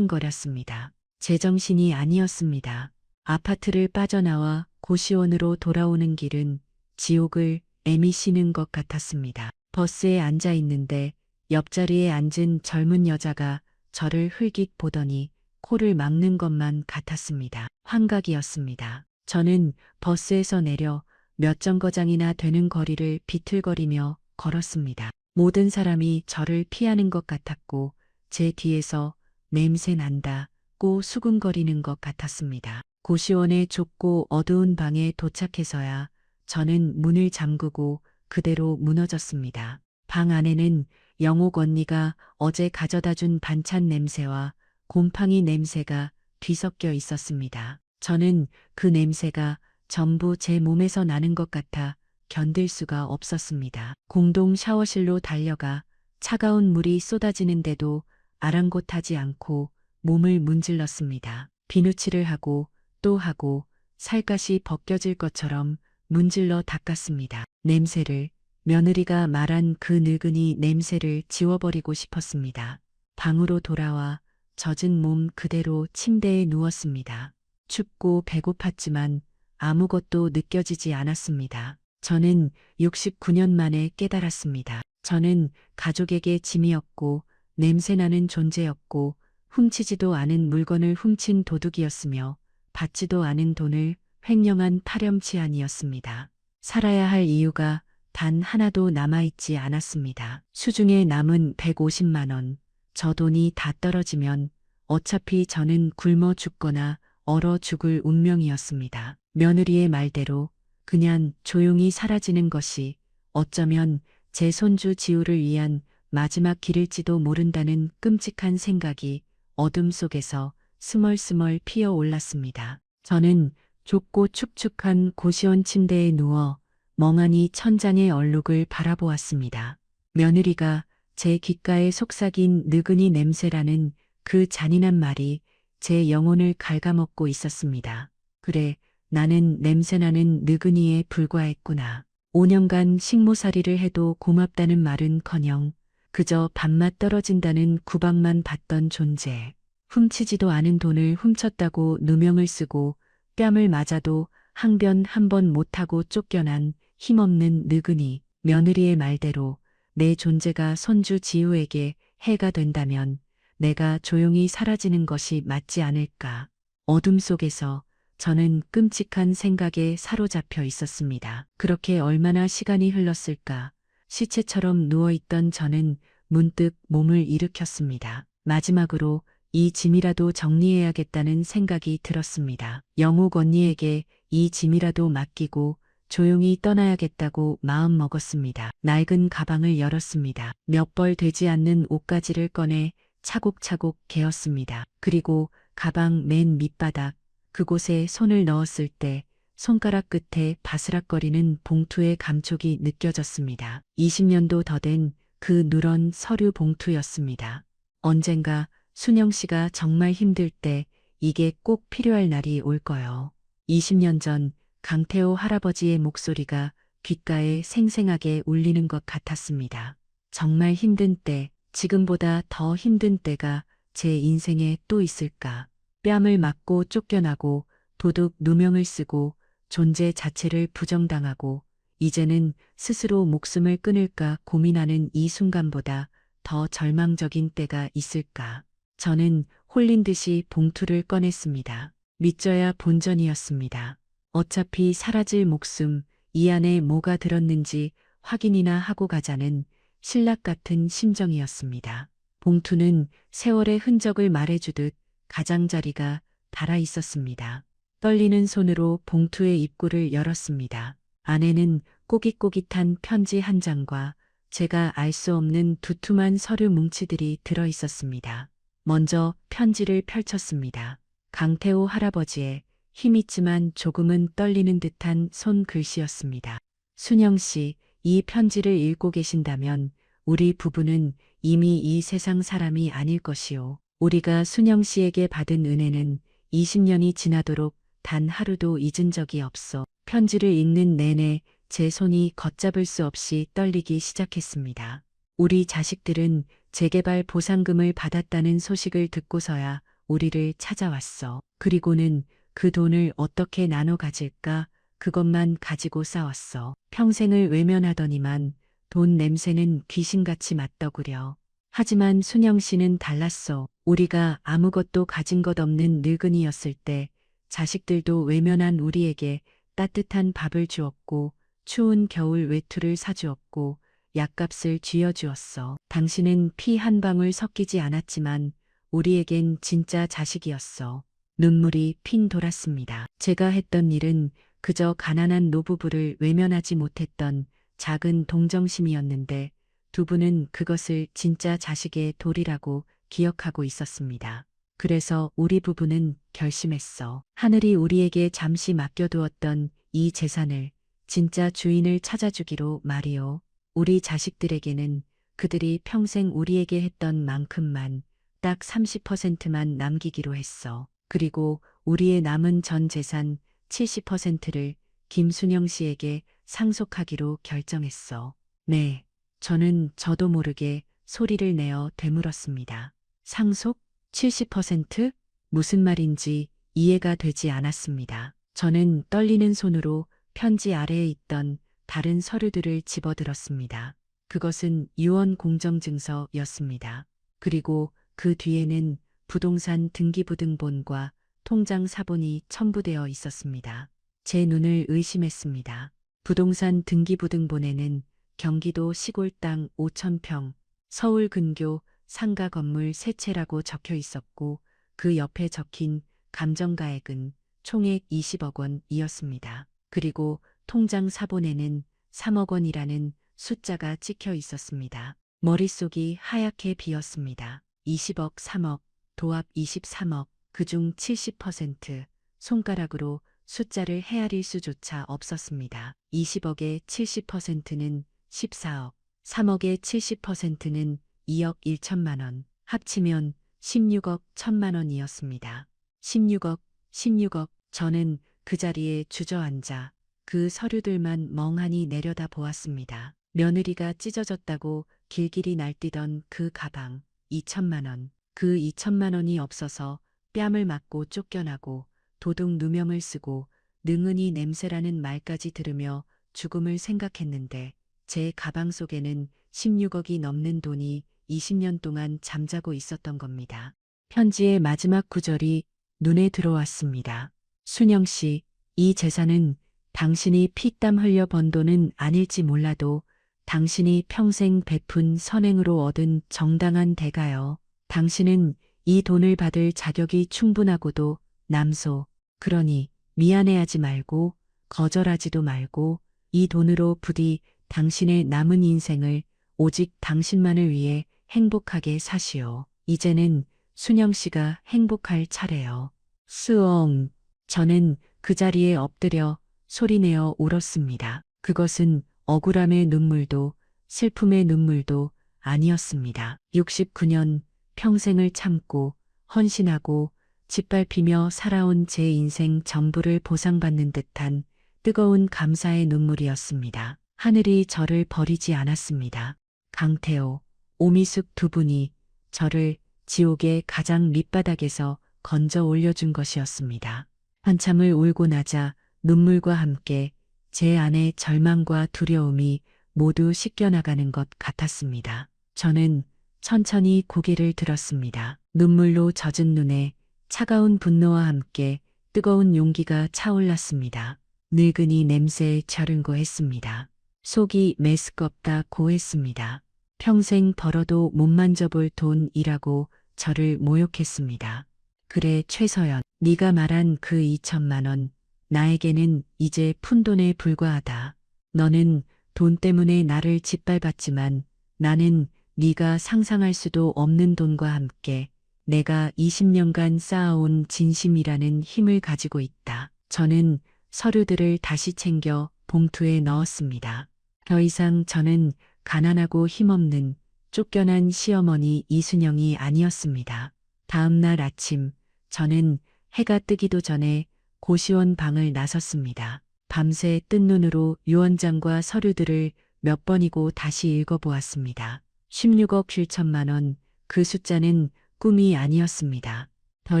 킁킁거렸습니다. 제정신이 아니었습니다. 아파트를 빠져나와 고시원으로 돌아오는 길은 지옥을 애미시는 것 같았습니다. 버스에 앉아 있는데 옆자리에 앉은 젊은 여자가 저를 흘깃 보더니 코를 막는 것만 같았습니다. 환각이었습니다. 저는 버스에서 내려 몇 정거장이나 되는 거리를 비틀거리며 걸었습니다. 모든 사람이 저를 피하는 것 같았고 제 뒤에서 냄새 난다고 수군거리는 것 같았습니다. 고시원의 좁고 어두운 방에 도착해서야 저는 문을 잠그고 그대로 무너졌습니다. 방 안에는 영옥 언니가 어제 가져다 준 반찬 냄새와 곰팡이 냄새가 뒤섞여 있었습니다. 저는 그 냄새가 전부 제 몸에서 나는 것 같아 견딜 수가 없었습니다. 공동 샤워실로 달려가 차가운 물이 쏟아지는데도 아랑곳하지 않고 몸을 문질렀습니다. 비누칠을 하고 또 하고 살갗이 벗겨질 것처럼 문질러 닦았습니다. 냄새를, 며느리가 말한 그 늙은이 냄새를 지워버리고 싶었습니다. 방으로 돌아와 젖은 몸 그대로 침대에 누웠습니다. 춥고 배고팠지만 아무것도 느껴지지 않았습니다. 저는 69년 만에 깨달았습니다. 저는 가족에게 짐이었고 냄새나는 존재였고 훔치지도 않은 물건을 훔친 도둑이었으며 받지도 않은 돈을 횡령한 파렴치한이었습니다. 살아야 할 이유가 단 하나도 남아있지 않았습니다. 수중에 남은 150만 원. 저 돈이 다 떨어지면 어차피 저는 굶어 죽거나 얼어 죽을 운명이었습니다. 며느리의 말대로 그냥 조용히 사라지는 것이 어쩌면 제 손주 지우를 위한 마지막 길일지도 모른다는 끔찍한 생각이 어둠 속에서 스멀스멀 피어올랐습니다. 저는 좁고 축축한 고시원 침대에 누워 멍하니 천장의 얼룩을 바라보았습니다. 며느리가 제 귓가에 속삭인 느그니 냄새라는 그 잔인한 말이 제 영혼을 갉아먹고 있었습니다. 그래, 나는 냄새나는 느그니에 불과했구나. 5년간 식모살이를 해도 고맙다는 말은커녕 그저 밥맛 떨어진다는 구박만 받던 존재. 훔치지도 않은 돈을 훔쳤다고 누명을 쓰고 뺨을 맞아도 항변 한 번 못하고 쫓겨난 힘없는 느그니. 며느리의 말대로 내 존재가 손주 지우에게 해가 된다면 내가 조용히 사라지는 것이 맞지 않을까. 어둠 속에서 저는 끔찍한 생각에 사로잡혀 있었습니다. 그렇게 얼마나 시간이 흘렀을까. 시체처럼 누워있던 저는 문득 몸을 일으켰습니다. 마지막으로 이 짐이라도 정리해야겠다는 생각이 들었습니다. 영옥 언니에게 이 짐이라도 맡기고 조용히 떠나야겠다고 마음먹었습니다. 낡은 가방을 열었습니다. 몇 벌 되지 않는 옷가지를 꺼내 차곡차곡 개었습니다. 그리고 가방 맨 밑바닥, 그곳에 손을 넣었을 때 손가락 끝에 바스락거리는 봉투의 감촉이 느껴졌습니다. 20년도 더 된 그 누런 서류 봉투였습니다. 언젠가 순영 씨가 정말 힘들 때 이게 꼭 필요할 날이 올 거요. 20년 전 강태호 할아버지의 목소리가 귓가에 생생하게 울리는 것 같았습니다. 정말 힘든 때, 지금보다 더 힘든 때가 제 인생에 또 있을까? 뺨을 맞고 쫓겨나고 도둑 누명을 쓰고 존재 자체를 부정당하고 이제는 스스로 목숨을 끊을까 고민하는 이 순간보다 더 절망적인 때가 있을까? 저는 홀린 듯이 봉투를 꺼냈습니다. 믿져야 본전이었습니다. 어차피 사라질 목숨, 이 안에 뭐가 들었는지 확인이나 하고 가자는 신락 같은 심정이었습니다. 봉투는 세월의 흔적을 말해주듯 가장자리가 달아 있었습니다. 떨리는 손으로 봉투의 입구를 열었습니다. 안에는 꼬깃꼬깃한 편지 한 장과 제가 알 수 없는 두툼한 서류 뭉치들이 들어 있었습니다. 먼저 편지를 펼쳤습니다. 강태호 할아버지의 힘있지만 조금은 떨리는 듯한 손글씨였습니다. 순영 씨, 이 편지를 읽고 계신다면 우리 부부는 이미 이 세상 사람이 아닐 것이요. 우리가 순영 씨에게 받은 은혜는 20년이 지나도록 단 하루도 잊은 적이 없어. 편지를 읽는 내내 제 손이 걷잡을 수 없이 떨리기 시작했습니다. 우리 자식들은 재개발 보상금을 받았다는 소식을 듣고서야 우리를 찾아왔어. 그리고는 그 돈을 어떻게 나눠 가질까 그것만 가지고 싸웠어. 평생을 외면하더니만 돈 냄새는 귀신같이 맡더구려. 하지만 순영 씨는 달랐어. 우리가 아무것도 가진 것 없는 늙은이였을 때 자식들도 외면한 우리에게 따뜻한 밥을 주었고 추운 겨울 외투를 사주었고 약값을 쥐어주었어. 당신은 피 한 방울 섞이지 않았지만 우리에겐 진짜 자식이었어. 눈물이 핑 돌았습니다. 제가 했던 일은 그저 가난한 노부부를 외면하지 못했던 작은 동정심이었는데 두 분은 그것을 진짜 자식의 도리라고 기억하고 있었습니다. 그래서 우리 부부는 결심했어. 하늘이 우리에게 잠시 맡겨두었던 이 재산을 진짜 주인을 찾아주기로 말이요. 우리 자식들에게는 그들이 평생 우리에게 했던 만큼만 딱 30%만 남기기로 했어. 그리고 우리의 남은 전 재산 70%를 김순영 씨에게 상속하기로 결정했어. 네, 저는 저도 모르게 소리를 내어 되물었습니다. 상속? 70%? 무슨 말인지 이해가 되지 않았습니다. 저는 떨리는 손으로 편지 아래에 있던 다른 서류들을 집어들었습니다. 그것은 유언 공정증서였습니다. 그리고 그 뒤에는 부동산 등기부등본과 통장 사본이 첨부되어 있었습니다. 제 눈을 의심했습니다. 부동산 등기부등본에는 경기도 시골 땅 5,000평, 서울 근교 상가 건물 3채라고 적혀 있었고 그 옆에 적힌 감정가액은 총액 20억 원이었습니다. 그리고 통장 사본에는 3억 원이라는 숫자가 찍혀 있었습니다. 머릿속이 하얗게 비었습니다. 20억, 3억, 도합 23억, 그중 70%, 손가락으로 숫자를 헤아릴 수조차 없었습니다. 20억의 70%는 14억, 3억의 70%는 2억 1천만 원, 합치면 16억 1천만 원이었습니다. 16억, 저는 그 자리에 주저앉아 그 서류들만 멍하니 내려다 보았습니다. 며느리가 찢어졌다고 길길이 날뛰던 그 가방, 2천만 원. 그 2천만 원이 없어서 뺨을 맞고 쫓겨나고 도둑 누명을 쓰고 능은이 냄새라는 말까지 들으며 죽음을 생각했는데 제 가방 속에는 16억이 넘는 돈이 20년 동안 잠자고 있었던 겁니다. 편지의 마지막 구절이 눈에 들어왔습니다. 순영 씨, 이 재산은 당신이 피땀 흘려 번 돈은 아닐지 몰라도 당신이 평생 베푼 선행으로 얻은 정당한 대가요. 당신은 이 돈을 받을 자격이 충분하고도 남소, 그러니 미안해하지 말고 거절하지도 말고 이 돈으로 부디 당신의 남은 인생을 오직 당신만을 위해 행복하게 사시오. 이제는 순영 씨가 행복할 차례요. 수엉. 저는 그 자리에 엎드려 소리내어 울었습니다. 그것은 억울함의 눈물도 슬픔의 눈물도 아니었습니다. 69년 평생을 참고 헌신하고 짓밟히며 살아온 제 인생 전부를 보상받는 듯한 뜨거운 감사의 눈물이었습니다. 하늘이 저를 버리지 않았습니다. 강태호, 오미숙 두 분이 저를 지옥의 가장 밑바닥에서 건져 올려준 것이었습니다. 한참을 울고 나자 눈물과 함께 제 안의 절망과 두려움이 모두 씻겨나가는 것 같았습니다. 저는 천천히 고개를 들었습니다. 눈물로 젖은 눈에 차가운 분노와 함께 뜨거운 용기가 차올랐습니다. 늙은이 냄새에 절은거했습니다. 속이 메스껍다 고했습니다. 평생 벌어도 못 만져볼 돈이라고 저를 모욕했습니다. 그래 최서연, 네가 말한 그 2천만 원, 나에게는 이제 푼돈에 불과하다. 너는 돈 때문에 나를 짓밟았지만 나는 네가 상상할 수도 없는 돈과 함께 내가 20년간 쌓아온 진심이라는 힘을 가지고 있다. 저는 서류들을 다시 챙겨 봉투에 넣었습니다. 더 이상 저는 가난하고 힘없는 쫓겨난 시어머니 이순영이 아니었습니다. 다음 날 아침 저는 해가 뜨기도 전에 고시원 방을 나섰습니다. 밤새 뜬 눈으로 유언장과 서류들을 몇 번이고 다시 읽어보았습니다. 16억 7천만 원, 그 숫자는 꿈이 아니었습니다. 더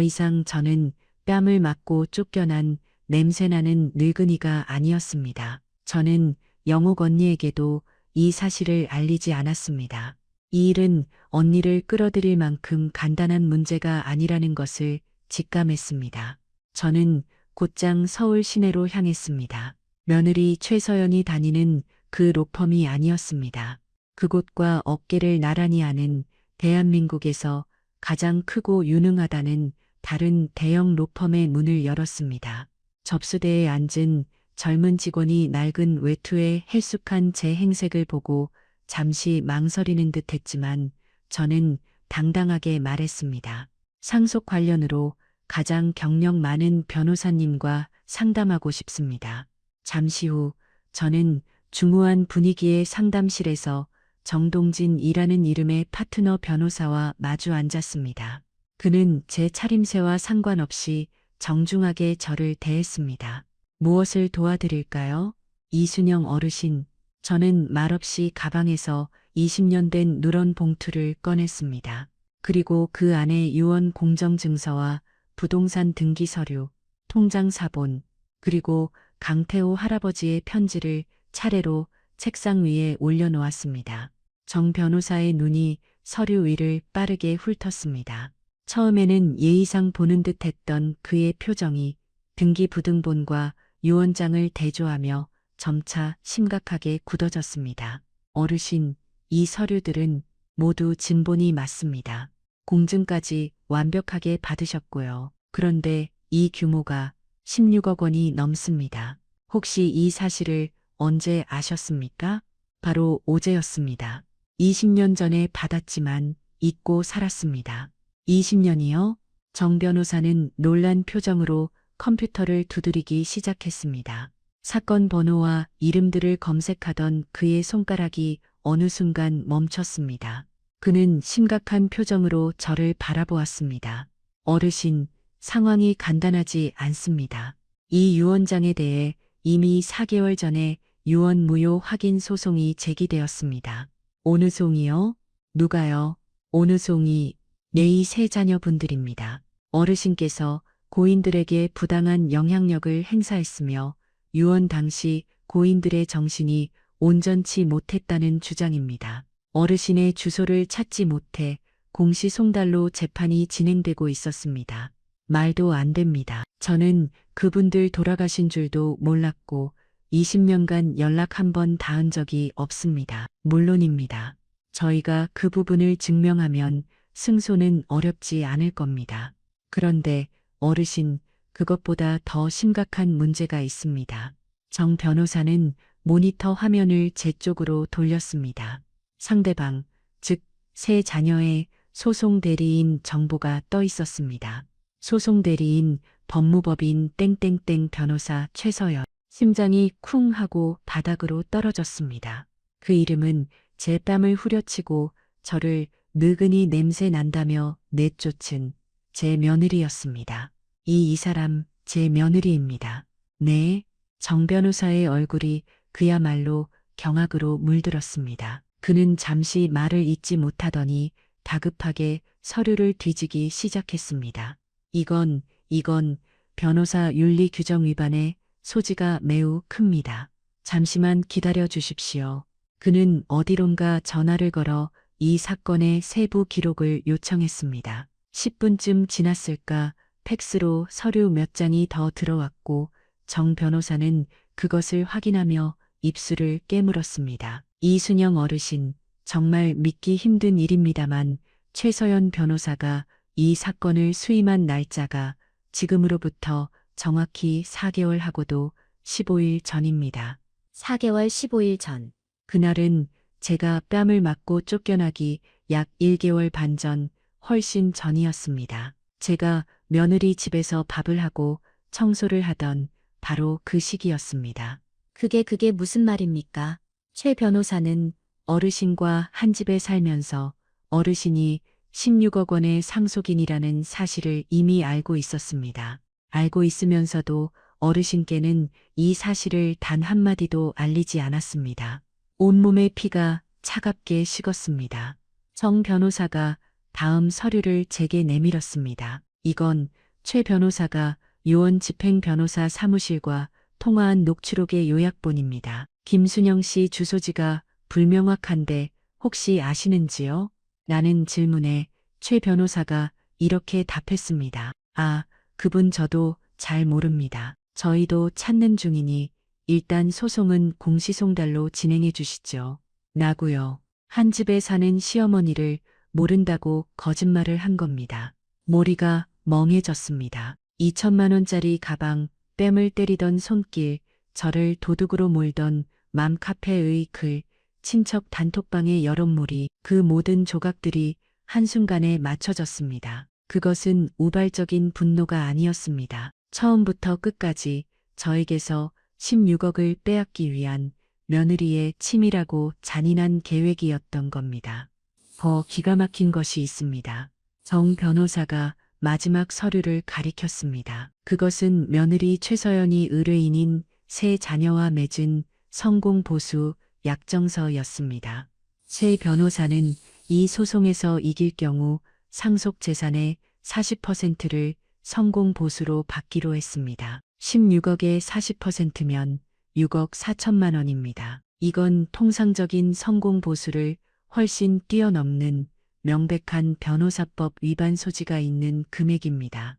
이상 저는 뺨을 맞고 쫓겨난 냄새나는 늙은이가 아니었습니다. 저는 영옥 언니에게도 이 사실을 알리지 않았습니다. 이 일은 언니를 끌어들일 만큼 간단한 문제가 아니라는 것을 직감했습니다. 저는 곧장 서울 시내로 향했습니다. 며느리 최서연이 다니는 그 로펌이 아니었습니다. 그곳과 어깨를 나란히 하는 대한민국에서 가장 크고 유능하다는 다른 대형 로펌의 문을 열었습니다. 접수대에 앉은 젊은 직원이 낡은 외투에 헬쑥한 제 행색을 보고 잠시 망설이는 듯 했지만 저는 당당하게 말했습니다. 상속 관련으로 가장 경력 많은 변호사님과 상담하고 싶습니다. 잠시 후 저는 중후한 분위기의 상담실에서 정동진이라는 이름의 파트너 변호사와 마주 앉았습니다. 그는 제 차림새와 상관없이 정중하게 저를 대했습니다. 무엇을 도와드릴까요? 이순영 어르신. 저는 말없이 가방에서 20년 된 누런 봉투를 꺼냈습니다. 그리고 그 안에 유언 공정증서와 부동산 등기 서류, 통장 사본, 그리고 강태호 할아버지의 편지를 차례로 책상 위에 올려놓았습니다. 정 변호사의 눈이 서류 위를 빠르게 훑었습니다. 처음에는 예의상 보는 듯 했던 그의 표정이 등기부등본과 유언장을 대조하며 점차 심각하게 굳어졌습니다. 어르신, 이 서류들은 모두 진본이 맞습니다. 공증까지 완벽하게 받으셨고요. 그런데 이 규모가 16억 원이 넘습니다. 혹시 이 사실을 언제 아셨습니까? 바로 어제였습니다. 20년 전에 받았지만 잊고 살았습니다. 20년이요? 정 변호사는 놀란 표정으로 컴퓨터를 두드리기 시작했습니다. 사건 번호와 이름들을 검색하던 그의 손가락이 어느 순간 멈췄습니다. 그는 심각한 표정으로 저를 바라보았습니다. 어르신, 상황이 간단하지 않습니다. 이 유언장에 대해 이미 4개월 전에 유언 무효 확인 소송이 제기되었습니다. 어느 송이요? 누가요? 어느 송이? 네, 세 자녀분들입니다. 어르신께서 고인들에게 부당한 영향력을 행사했으며 유언 당시 고인들의 정신이 온전치 못했다는 주장입니다. 어르신의 주소를 찾지 못해 공시송달로 재판이 진행되고 있었습니다. 말도 안 됩니다. 저는 그분들 돌아가신 줄도 몰랐고 20년간 연락 한 번 닿은 적이 없습니다. 물론입니다. 저희가 그 부분을 증명하면 승소는 어렵지 않을 겁니다. 그런데 어르신, 그것보다 더 심각한 문제가 있습니다. 정 변호사는 모니터 화면을 제 쪽으로 돌렸습니다. 상대방, 즉 세 자녀의 소송 대리인 정보가 떠 있었습니다. 소송 대리인 법무법인 땡땡땡 변호사 최서연. 심장이 쿵 하고 바닥으로 떨어졌습니다. 그 이름은 제 뺨을 후려치고 저를 느근히 냄새 난다며 내쫓은 제 며느리였습니다. 이 사람 제 며느리입니다. 네, 정 변호사의 얼굴이 그야말로 경악으로 물들었습니다. 그는 잠시 말을 잇지 못하더니 다급하게 서류를 뒤지기 시작했습니다. 이건 변호사 윤리 규정 위반의 소지가 매우 큽니다. 잠시만 기다려 주십시오. 그는 어디론가 전화를 걸어 이 사건의 세부 기록을 요청했습니다. 10분쯤 지났을까 팩스로 서류 몇 장이 더 들어왔고 정 변호사는 그것을 확인하며 입술을 깨물었습니다. 이순영 어르신, 정말 믿기 힘든 일입니다만 최서연 변호사가 이 사건을 수임한 날짜가 지금으로부터 정확히 4개월 하고도 15일 전입니다. 4개월 15일 전. 그날은 제가 뺨을 맞고 쫓겨나기 약 1개월 반 전, 훨씬 전이었습니다. 제가 며느리 집에서 밥을 하고 청소를 하던 바로 그 시기였습니다. 그게 무슨 말입니까? 최 변호사는 어르신과 한 집에 살면서 어르신이 16억 원의 상속인이라는 사실을 이미 알고 있었습니다. 알고 있으면서도 어르신께는 이 사실을 단 한마디도 알리지 않았습니다. 온몸의 피가 차갑게 식었습니다. 정 변호사가 다음 서류를 제게 내밀었습니다. 이건 최 변호사가 요원 집행 변호사 사무실과 통화한 녹취록의 요약본입니다. 김순영 씨 주소지가 불명확한데 혹시 아시는지요? 라는 질문에 최 변호사가 이렇게 답했습니다. 아, 그분 저도 잘 모릅니다. 저희도 찾는 중이니 일단 소송은 공시송달로 진행해 주시죠. 나고요. 한 집에 사는 시어머니를 모른다고 거짓말을 한 겁니다. 머리가 멍해졌습니다. 2천만 원짜리 가방, 뺨을 때리던 손길, 저를 도둑으로 몰던 맘카페의 글, 친척 단톡방의 여론몰이, 그 모든 조각들이 한순간에 맞춰졌습니다. 그것은 우발적인 분노가 아니었습니다. 처음부터 끝까지 저에게서 16억을 빼앗기 위한 며느리의 치밀하고 잔인한 계획이었던 겁니다. 더 기가 막힌 것이 있습니다. 정 변호사가 마지막 서류를 가리켰습니다. 그것은 며느리 최서연이 의뢰인인 세 자녀와 맺은 성공보수 약정서였습니다. 최 변호사는 이 소송에서 이길 경우 상속 재산의 40%를 성공보수로 받기로 했습니다. 16억의 40%면 6억 4천만 원입니다. 이건 통상적인 성공보수를 훨씬 뛰어넘는 명백한 변호사법 위반 소지가 있는 금액입니다.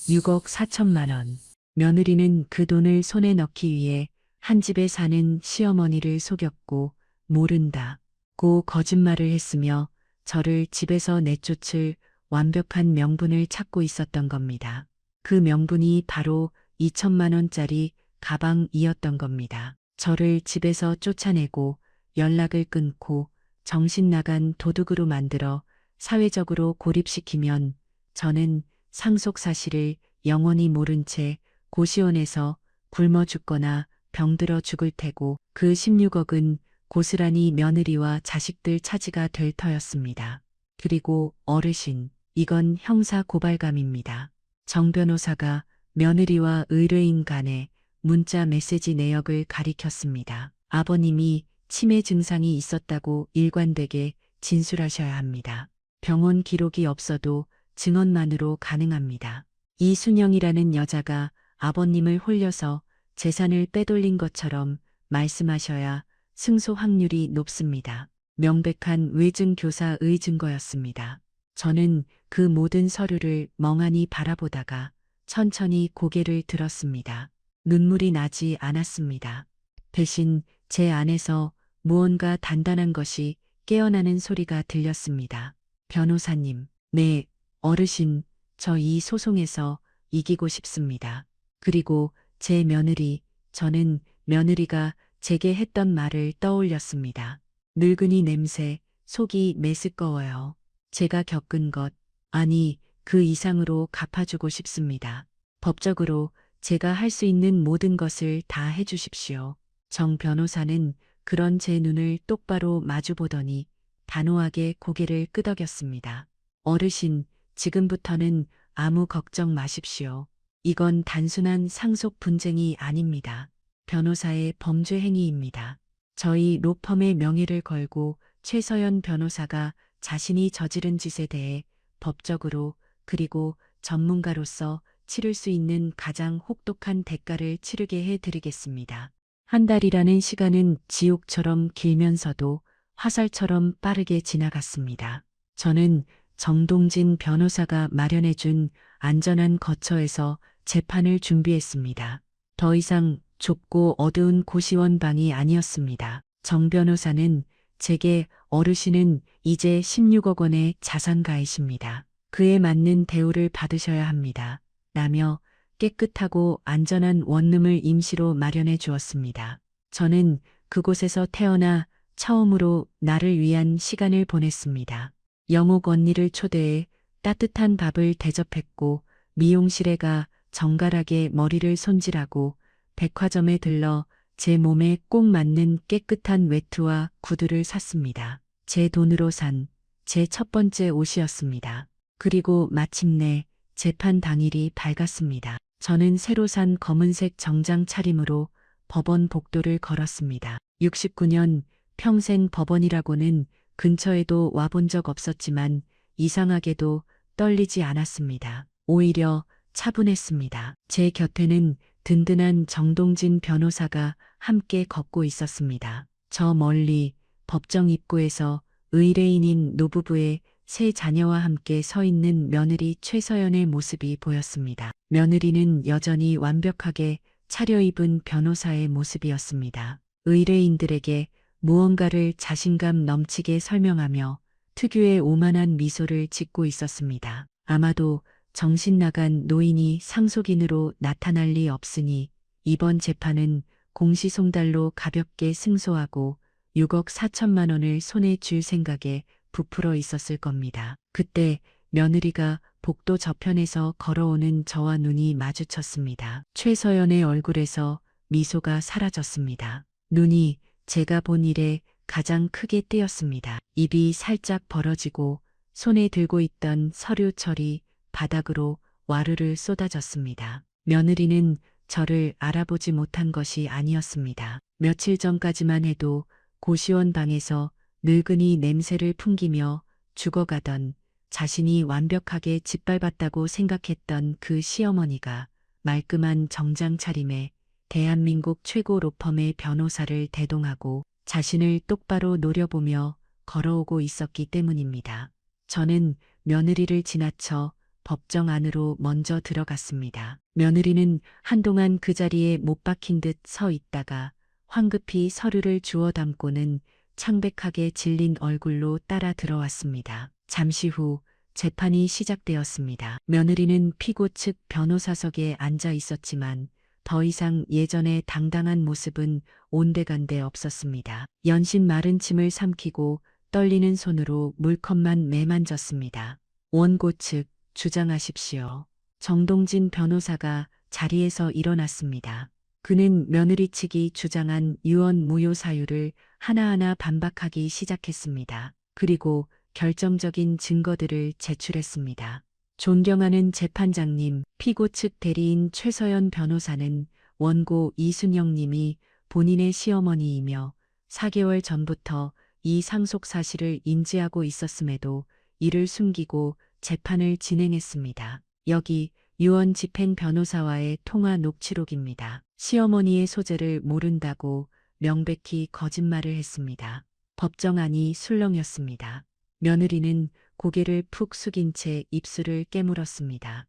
6억 4천만 원. 며느리는 그 돈을 손에 넣기 위해 한 집에 사는 시어머니를 속였고 모른다고 거짓말을 했으며 저를 집에서 내쫓을 완벽한 명분을 찾고 있었던 겁니다. 그 명분이 바로 2천만 원짜리 가방이었던 겁니다. 저를 집에서 쫓아내고 연락을 끊고 정신 나간 도둑으로 만들어 사회적으로 고립시키면 저는 상속 사실을 영원히 모른 채 고시원에서 굶어 죽거나 병들어 죽을 테고 그 16억은 고스란히 며느리와 자식들 차지가 될 터였습니다. 그리고 어르신, 이건 형사 고발감입니다. 정 변호사가 며느리와 의뢰인 간의 문자 메시지 내역을 가리켰습니다. 아버님이 치매 증상이 있었다고 일관되게 진술하셔야 합니다. 병원 기록이 없어도 증언만으로 가능합니다. 이순영이라는 여자가 아버님을 홀려서 재산을 빼돌린 것처럼 말씀하셔야 승소 확률이 높습니다. 명백한 외증교사의 증거였습니다. 저는 그 모든 서류를 멍하니 바라보다가 천천히 고개를 들었습니다. 눈물이 나지 않았습니다. 대신 제 안에서 무언가 단단한 것이 깨어나는 소리가 들렸습니다. 변호사님, 네, 어르신, 저 이 소송에서 이기고 싶습니다. 그리고 제 며느리, 저는 며느리가 제게 했던 말을 떠올렸습니다. 늙은이 냄새, 속이 메스꺼워요. 제가 겪은 것, 아니, 그 이상으로 갚아주고 싶습니다. 법적으로 제가 할 수 있는 모든 것을 다 해주십시오. 정 변호사는 그런 제 눈을 똑바로 마주보더니 단호하게 고개를 끄덕였습니다. 어르신, 지금부터는 아무 걱정 마십시오. 이건 단순한 상속 분쟁이 아닙니다. 변호사의 범죄 행위입니다. 저희 로펌의 명예를 걸고 최서연 변호사가 자신이 저지른 짓에 대해 법적으로 그리고 전문가로서 치를 수 있는 가장 혹독한 대가를 치르게 해드리겠습니다. 한 달이라는 시간은 지옥처럼 길면서도 화살처럼 빠르게 지나갔습니다. 저는 정동진 변호사가 마련해준 안전한 거처에서 재판을 준비했습니다. 더 이상 좁고 어두운 고시원 방이 아니었습니다. 정 변호사는 제게 어르신은 이제 16억 원의 자산가이십니다. 그에 맞는 대우를 받으셔야 합니다. 라며 깨끗하고 안전한 원룸을 임시로 마련해 주었습니다. 저는 그곳에서 태어나 처음으로 나를 위한 시간을 보냈습니다. 영옥 언니를 초대해 따뜻한 밥을 대접했고 미용실에 가 정갈하게 머리를 손질하고 백화점에 들러 제 몸에 꼭 맞는 깨끗한 외투와 구두를 샀습니다. 제 돈으로 산 제 첫 번째 옷이었습니다. 그리고 마침내 재판 당일이 밝았습니다. 저는 새로 산 검은색 정장 차림으로 법원 복도를 걸었습니다. 69년 평생 법원이라고는 근처에도 와본 적 없었지만 이상하게도 떨리지 않았습니다. 오히려 차분했습니다. 제 곁에는 든든한 정동진 변호사가 함께 걷고 있었습니다. 저 멀리 법정 입구에서 의뢰인인 노부부의 세 자녀와 함께 서 있는 며느리 최서연의 모습이 보였습니다. 며느리는 여전히 완벽하게 차려입은 변호사의 모습이었습니다. 의뢰인들에게 무언가를 자신감 넘치게 설명하며 특유의 오만한 미소를 짓고 있었습니다. 아마도 정신 나간 노인이 상속인으로 나타날 리 없으니 이번 재판은 공시송달로 가볍게 승소하고 6억 4천만 원을 손에 쥘 생각에 부풀어 있었을 겁니다. 그때 며느리가 복도 저편에서 걸어오는 저와 눈이 마주쳤습니다. 최서연의 얼굴에서 미소가 사라졌습니다. 눈이 제가 본 일에 가장 크게 뜨였습니다. 입이 살짝 벌어지고 손에 들고 있던 서류철이 바닥으로 와르르 쏟아졌습니다. 며느리는 저를 알아보지 못한 것이 아니었습니다. 며칠 전까지만 해도 고시원 방에서 늙은이 냄새를 풍기며 죽어가던 자신이 완벽하게 짓밟았다고 생각했던 그 시어머니가 말끔한 정장 차림에 대한민국 최고 로펌의 변호사를 대동하고 자신을 똑바로 노려보며 걸어오고 있었기 때문입니다. 저는 며느리를 지나쳐 법정 안으로 먼저 들어갔습니다. 며느리는 한동안 그 자리에 못 박힌 듯 서 있다가 황급히 서류를 주워 담고는 창백하게 질린 얼굴로 따라 들어왔습니다. 잠시 후 재판이 시작되었습니다. 며느리는 피고 측 변호사석에 앉아 있었지만 더 이상 예전의 당당한 모습은 온데간데 없었습니다. 연신 마른 침을 삼키고 떨리는 손으로 물컵만 매만졌습니다. 원고 측 주장하십시오. 정동진 변호사가 자리에서 일어났습니다. 그는 며느리 측이 주장한 유언 무효 사유를 하나하나 반박하기 시작했습니다. 그리고 결정적인 증거들을 제출했습니다. 존경하는 재판장님, 피고 측 대리인 최서연 변호사는 원고 이순영 님이 본인의 시어머니이며 4개월 전부터 이 상속 사실을 인지하고 있었음에도 이를 숨기고 재판을 진행했습니다. 여기 유언 집행 변호사와의 통화 녹취록입니다. 시어머니의 소재를 모른다고 명백히 거짓말을 했습니다. 법정안이 술렁였습니다. 며느리는 고개를 푹 숙인 채 입술을 깨물었습니다.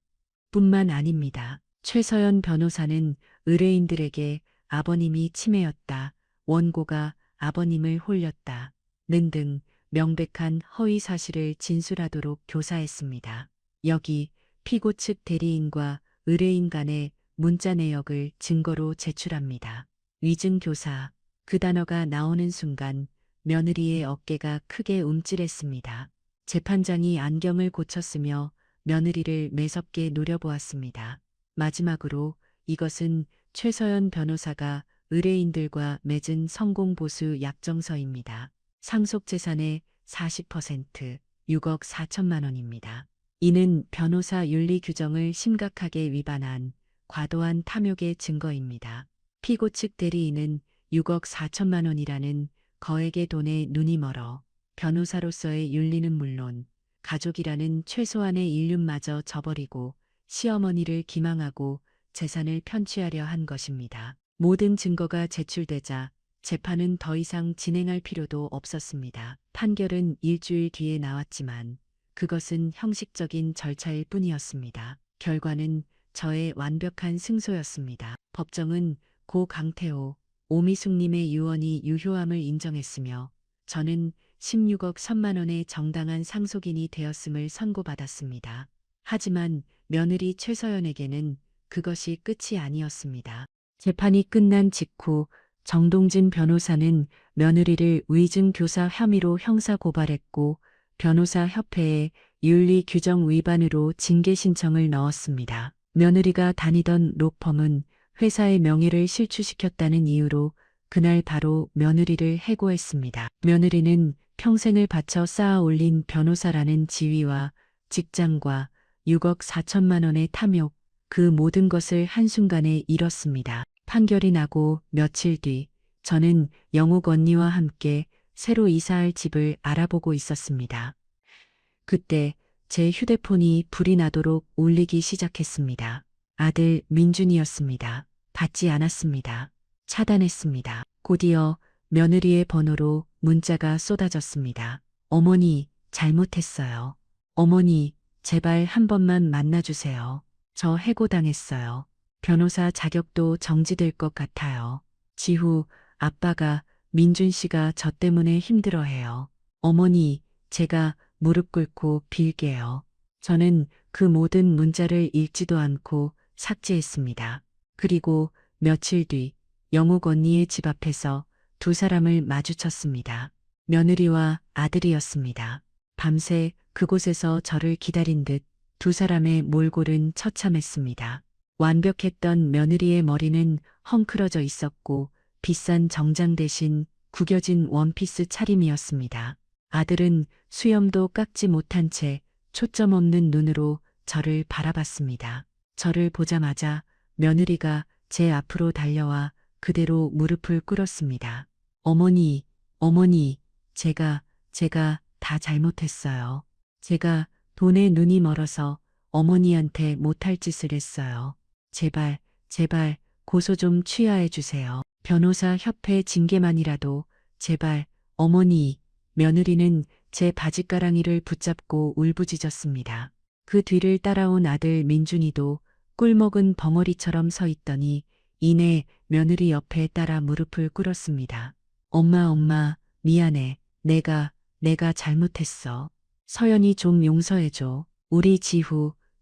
뿐만 아닙니다. 최서연 변호사는 의뢰인들에게 아버님이 치매였다, 원고가 아버님을 홀렸다 등등 명백한 허위 사실을 진술하도록 교사했습니다. 여기 피고 측 대리인과 의뢰인 간의 문자 내역을 증거로 제출합니다. 위증교사, 그 단어가 나오는 순간 며느리의 어깨가 크게 움찔했습니다. 재판장이 안경을 고쳤으며 며느리를 매섭게 노려보았습니다. 마지막으로 이것은 최서연 변호사가 의뢰인들과 맺은 성공보수 약정서입니다. 상속재산의 40%, 6억 4천만 원입니다. 이는 변호사 윤리 규정을 심각하게 위반한 과도한 탐욕의 증거입니다. 피고 측 대리인은 6억 4천만 원이라는 거액의 돈에 눈이 멀어 변호사로서의 윤리는 물론 가족이라는 최소한의 인륜마저 저버리고 시어머니를 기망하고 재산을 편취하려 한 것입니다. 모든 증거가 제출되자 재판은 더 이상 진행할 필요도 없었습니다. 판결은 일주일 뒤에 나왔지만 그것은 형식적인 절차일 뿐이었습니다. 결과는 저의 완벽한 승소였습니다. 법정은 고 강태호, 오미숙님의 유언이 유효함을 인정했으며 저는 16억 1천만 원의 정당한 상속인이 되었음을 선고받았습니다. 하지만 며느리 최서연에게는 그것이 끝이 아니었습니다. 재판이 끝난 직후 정동진 변호사는 며느리를 위증교사 혐의로 형사고발했고 변호사협회에 윤리 규정 위반으로 징계 신청을 넣었습니다. 며느리가 다니던 로펌은 회사의 명예를 실추시켰다는 이유로 그날 바로 며느리를 해고했습니다. 며느리는 평생을 바쳐 쌓아 올린 변호사라는 지위와 직장과 6억 4천만 원의 탐욕, 그 모든 것을 한순간에 잃었습니다. 판결이 나고 며칠 뒤 저는 영욱 언니와 함께 새로 이사할 집을 알아보고 있었습니다. 그때 제 휴대폰이 불이 나도록 울리기 시작했습니다. 아들 민준이었습니다. 받지 않았습니다. 차단했습니다. 곧이어 며느리의 번호로 문자가 쏟아졌습니다. 어머니, 잘못했어요. 어머니, 제발 한 번만 만나주세요. 저 해고당했어요. 변호사 자격도 정지될 것 같아요. 지후, 아빠가 민준 씨가 저 때문에 힘들어해요. 어머니, 제가 무릎 꿇고 빌게요. 저는 그 모든 문자를 읽지도 않고 삭제했습니다. 그리고 며칠 뒤 영욱 언니의 집 앞에서 두 사람을 마주쳤습니다. 며느리와 아들이었습니다. 밤새 그곳에서 저를 기다린 듯 두 사람의 몰골은 처참했습니다. 완벽했던 며느리의 머리는 헝클어져 있었고 비싼 정장 대신 구겨진 원피스 차림이었습니다. 아들은 수염도 깎지 못한 채 초점 없는 눈으로 저를 바라봤습니다. 저를 보자마자 며느리가 제 앞으로 달려와 그대로 무릎을 꿇었습니다. 어머니, 어머니, 제가 다 잘못했어요. 제가 돈에 눈이 멀어서 어머니한테 못할 짓을 했어요. 제발 고소 좀 취하해 주세요. 변호사 협회 징계만이라도 제발 어머니. 며느리는 제 바짓가랑이를 붙잡고 울부짖었습니다. 그 뒤를 따라온 아들 민준이도 꿀먹은 벙어리처럼 서 있더니 이내 며느리 옆에 따라 무릎을 꿇었습니다. 엄마, 미안해. 내가 잘못했어. 서연이 좀 용서해줘. 우리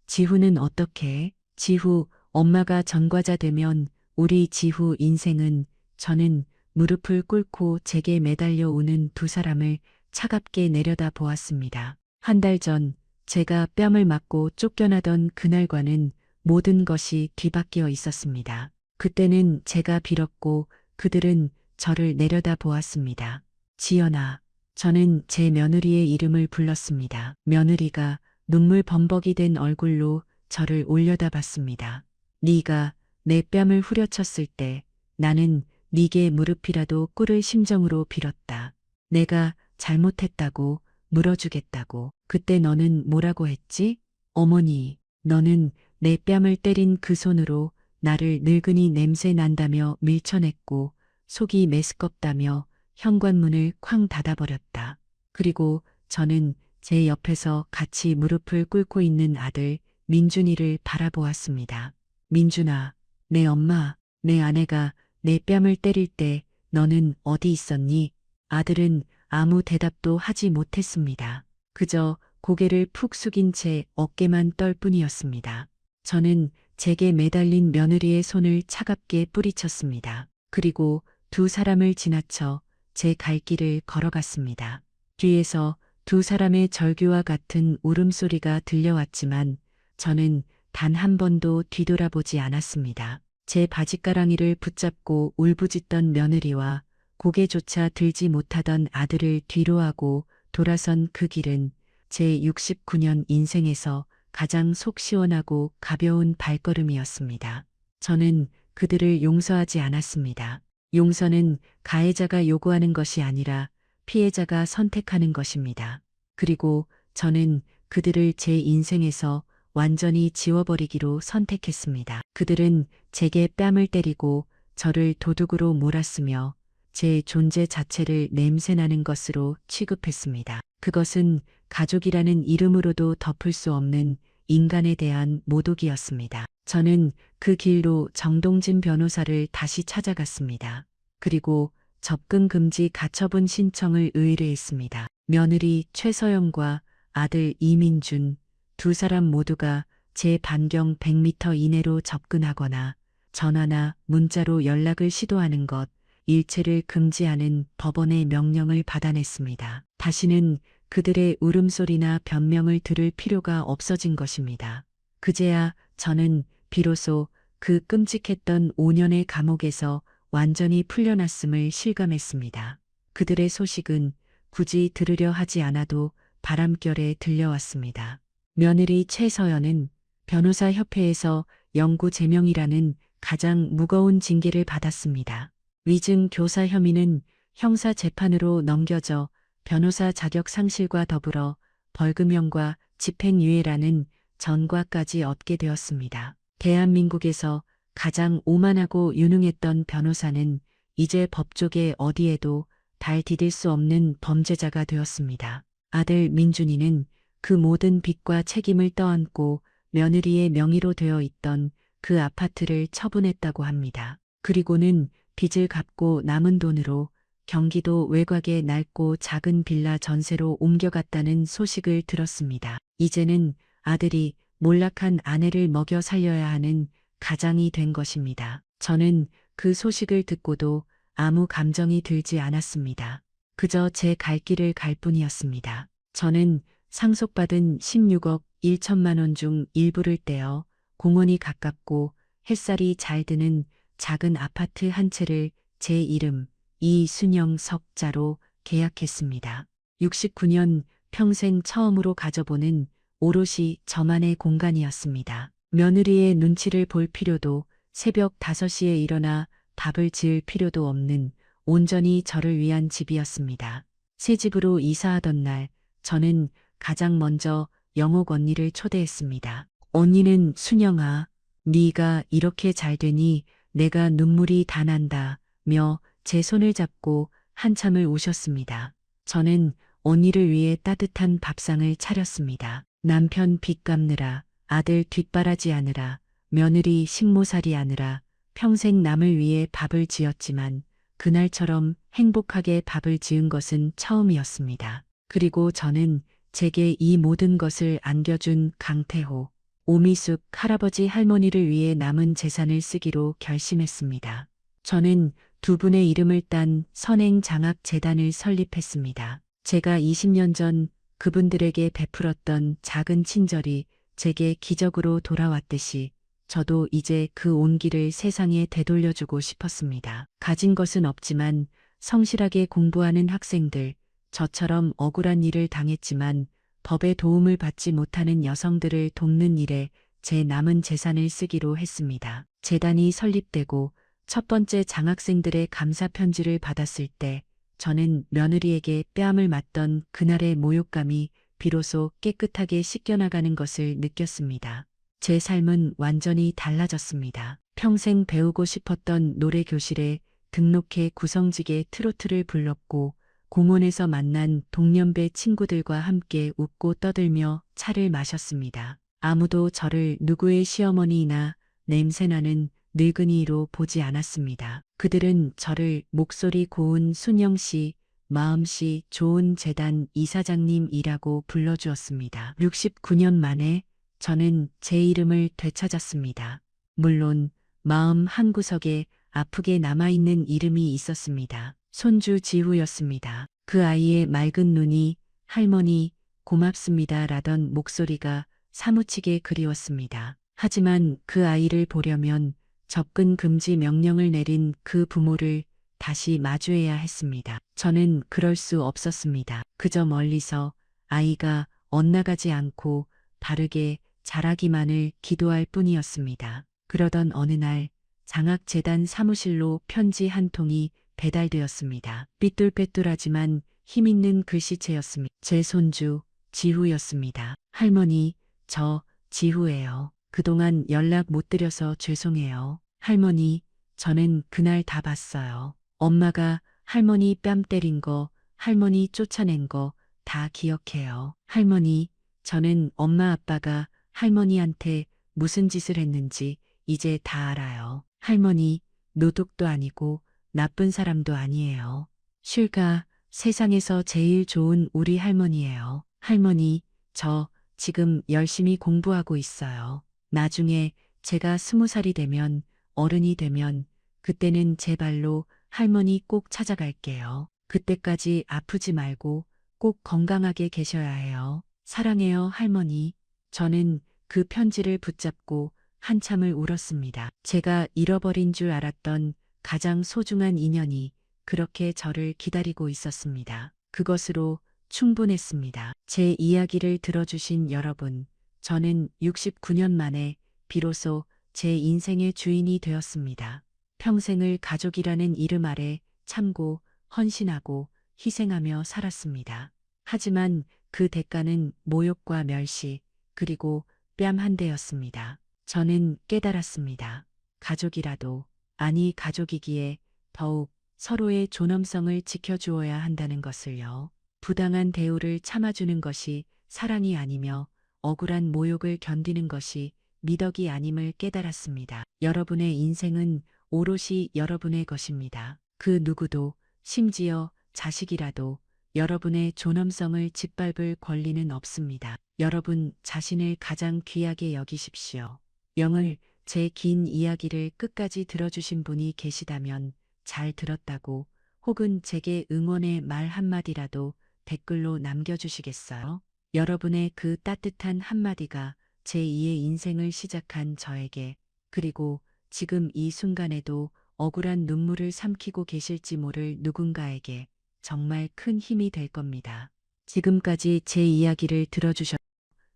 지후는 어떻게 해? 지후, 엄마가 전과자 되면 우리 지후 인생은. 저는 무릎을 꿇고 제게 매달려 오는 두 사람을 차갑게 내려다 보았습니다. 한 달 전 제가 뺨을 맞고 쫓겨나던 그날과는 모든 것이 뒤바뀌어 있었습니다. 그때는 제가 빌었고 그들은 저를 내려다 보았습니다. 지연아, 저는 제 며느리의 이름을 불렀습니다. 며느리가 눈물 범벅이 된 얼굴로 저를 올려다봤습니다. 네가 내 뺨을 후려쳤을 때 나는 네게 무릎이라도 꿇을 심정으로 빌었다. 내가 잘못했다고 물어주겠다고. 그때 너는 뭐라고 했지? 어머니, 너는 내 뺨을 때린 그 손으로 나를 늙은이 냄새 난다며 밀쳐냈고 속이 메스껍다며 현관문을 쾅 닫아버렸다. 그리고 저는 제 옆에서 같이 무릎을 꿇고 있는 아들 민준이를 바라보았습니다. 민준아, 내 엄마, 내 아내가 내 뺨을 때릴 때 너는 어디 있었니? 아들은 아무 대답도 하지 못했습니다. 그저 고개를 푹 숙인 채 어깨만 떨 뿐이었습니다. 저는 제게 매달린 며느리의 손을 차갑게 뿌리쳤습니다. 그리고 두 사람을 지나쳐 제 갈 길을 걸어갔습니다. 뒤에서 두 사람의 절규와 같은 울음소리가 들려왔지만 저는 단 한 번도 뒤돌아보지 않았습니다. 제 바짓가랑이를 붙잡고 울부짖던 며느리와 고개조차 들지 못하던 아들을 뒤로하고 돌아선 그 길은 제 69년 인생에서 가장 속 시원하고 가벼운 발걸음이었습니다. 저는 그들을 용서하지 않았습니다. 용서는 가해자가 요구하는 것이 아니라 피해자가 선택하는 것입니다. 그리고 저는 그들을 제 인생에서 완전히 지워버리기로 선택했습니다. 그들은 제게 뺨을 때리고 저를 도둑으로 몰았으며 제 존재 자체를 냄새나는 것으로 취급했습니다. 그것은 가족이라는 이름으로도 덮을 수 없는 인간에 대한 모독이었습니다. 저는 그 길로 정동진 변호사를 다시 찾아갔습니다. 그리고 접근 금지 가처분 신청을 의뢰했습니다. 며느리 최서영과 아들 이민준 두 사람 모두가 제 반경 100m 이내로 접근하거나 전화나 문자로 연락을 시도하는 것 일체를 금지하는 법원의 명령을 받아냈습니다. 다시는 그들의 울음소리나 변명을 들을 필요가 없어진 것입니다. 그제야 저는 비로소 그 끔찍했던 5년의 감옥에서 완전히 풀려났음을 실감했습니다. 그들의 소식은 굳이 들으려 하지 않아도 바람결에 들려왔습니다. 며느리 최서연은 변호사협회에서 영구 제명이라는 가장 무거운 징계를 받았습니다. 위증 교사 혐의는 형사 재판으로 넘겨져 변호사 자격 상실과 더불어 벌금형과 집행유예라는 전과까지 얻게 되었습니다. 대한민국에서 가장 오만하고 유능했던 변호사는 이제 법조계 어디에도 발 디딜 수 없는 범죄자가 되었습니다. 아들 민준이는 그 모든 빚과 책임을 떠안고 며느리의 명의로 되어 있던 그 아파트를 처분했다고 합니다. 그리고는 빚을 갚고 남은 돈으로 경기도 외곽의 낡고 작은 빌라 전세로 옮겨갔다는 소식을 들었습니다. 이제는 아들이 몰락한 아내를 먹여 살려야 하는 가장이 된 것입니다. 저는 그 소식을 듣고도 아무 감정이 들지 않았습니다. 그저 제 갈 길을 갈 뿐이었습니다. 저는 상속받은 16억 1천만 원 중 일부를 떼어 공원이 가깝고 햇살이 잘 드는 작은 아파트 한 채를 제 이름 이순영 석자로 계약했습니다. 69년 평생 처음으로 가져보는 오롯이 저만의 공간이었습니다. 며느리의 눈치를 볼 필요도 새벽 5시에 일어나 밥을 지을 필요도 없는 온전히 저를 위한 집이었습니다. 새 집으로 이사하던 날 저는 가장 먼저 영옥 언니를 초대했습니다. 언니는 순영아, 네가 이렇게 잘 되니 내가 눈물이 다 난다며 제 손을 잡고 한참을 우셨습니다. 저는 언니를 위해 따뜻한 밥상을 차렸습니다. 남편 빚 갚느라, 아들 뒷바라지 하느라, 며느리 식모살이 하느라 평생 남을 위해 밥을 지었지만 그날처럼 행복하게 밥을 지은 것은 처음이었습니다. 그리고 저는 제게 이 모든 것을 안겨준 강태호, 오미숙 할아버지 할머니를 위해 남은 재산을 쓰기로 결심했습니다. 저는 두 분의 이름을 딴 선행장학재단을 설립했습니다. 제가 20년 전 그분들에게 베풀었던 작은 친절이 제게 기적으로 돌아왔듯이 저도 이제 그 온기를 세상에 되돌려주고 싶었습니다. 가진 것은 없지만 성실하게 공부하는 학생들, 저처럼 억울한 일을 당했지만 법의 도움을 받지 못하는 여성들을 돕는 일에 제 남은 재산을 쓰기로 했습니다. 재단이 설립되고 첫 번째 장학생들의 감사 편지를 받았을 때 저는 며느리에게 뺨을 맞던 그날의 모욕감이 비로소 깨끗하게 씻겨나가는 것을 느꼈습니다. 제 삶은 완전히 달라졌습니다. 평생 배우고 싶었던 노래 교실에 등록해 구성지게 트로트를 불렀고 공원에서 만난 동년배 친구들과 함께 웃고 떠들며 차를 마셨습니다. 아무도 저를 누구의 시어머니이나 냄새나는 늙은이로 보지 않았습니다. 그들은 저를 목소리 고운 순영씨, 마음씨 좋은 재단 이사장님이라고 불러주었습니다. 69년 만에 저는 제 이름을 되찾았습니다. 물론 마음 한구석에 아프게 남아있는 이름이 있었습니다. 손주 지우였습니다. 그 아이의 맑은 눈이 할머니, 고맙습니다. 라던 목소리가 사무치게 그리웠습니다. 하지만 그 아이를 보려면 접근 금지 명령을 내린 그 부모를 다시 마주해야 했습니다. 저는 그럴 수 없었습니다. 그저 멀리서 아이가 엇나가지 않고 바르게 자라기만을 기도할 뿐이었습니다. 그러던 어느 날 장학재단 사무실로 편지 한 통이 배달되었습니다. 삐뚤빼뚤하지만 힘있는 글씨체였습니다. 제 손주 지후였습니다. 할머니, 저 지후예요. 그동안 연락 못 드려서 죄송해요. 할머니, 저는 그날 다 봤어요. 엄마가 할머니 뺨 때린 거, 할머니 쫓아낸 거 다 기억해요. 할머니, 저는 엄마 아빠가 할머니한테 무슨 짓을 했는지 이제 다 알아요. 할머니, 노둑도 아니고 나쁜 사람도 아니에요. 쉴가 세상에서 제일 좋은 우리 할머니예요. 할머니, 저 지금 열심히 공부하고 있어요. 나중에 제가 20살이 되면, 어른이 되면, 그때는 제 발로 할머니 꼭 찾아갈게요. 그때까지 아프지 말고 꼭 건강하게 계셔야 해요. 사랑해요, 할머니. 저는 그 편지를 붙잡고 한참을 울었습니다. 제가 잃어버린 줄 알았던 가장 소중한 인연이 그렇게 저를 기다리고 있었습니다. 그것으로 충분했습니다. 제 이야기를 들어주신 여러분, 저는 69년 만에 비로소 제 인생의 주인이 되었습니다. 평생을 가족이라는 이름 아래 참고 헌신하고 희생하며 살았습니다. 하지만 그 대가는 모욕과 멸시, 그리고 뺨 한 대였습니다. 저는 깨달았습니다. 가족이라도, 아니 가족이기에 더욱 서로의 존엄성을 지켜주어야 한다는 것을요. 부당한 대우를 참아주는 것이 사랑이 아니며 억울한 모욕을 견디는 것이 미덕이 아님을 깨달았습니다. 여러분의 인생은 오롯이 여러분의 것입니다. 그 누구도, 심지어 자식이라도 여러분의 존엄성을 짓밟을 권리는 없습니다. 여러분 자신을 가장 귀하게 여기십시오. 명을 제 긴 이야기를 끝까지 들어주신 분이 계시다면 잘 들었다고 혹은 제게 응원의 말 한마디라도 댓글로 남겨주시겠어요? 여러분의 그 따뜻한 한마디가 제2의 인생을 시작한 저에게, 그리고 지금 이 순간에도 억울한 눈물을 삼키고 계실지 모를 누군가에게 정말 큰 힘이 될 겁니다. 지금까지 제 이야기를 들어주셔서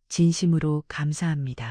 진심으로 감사합니다.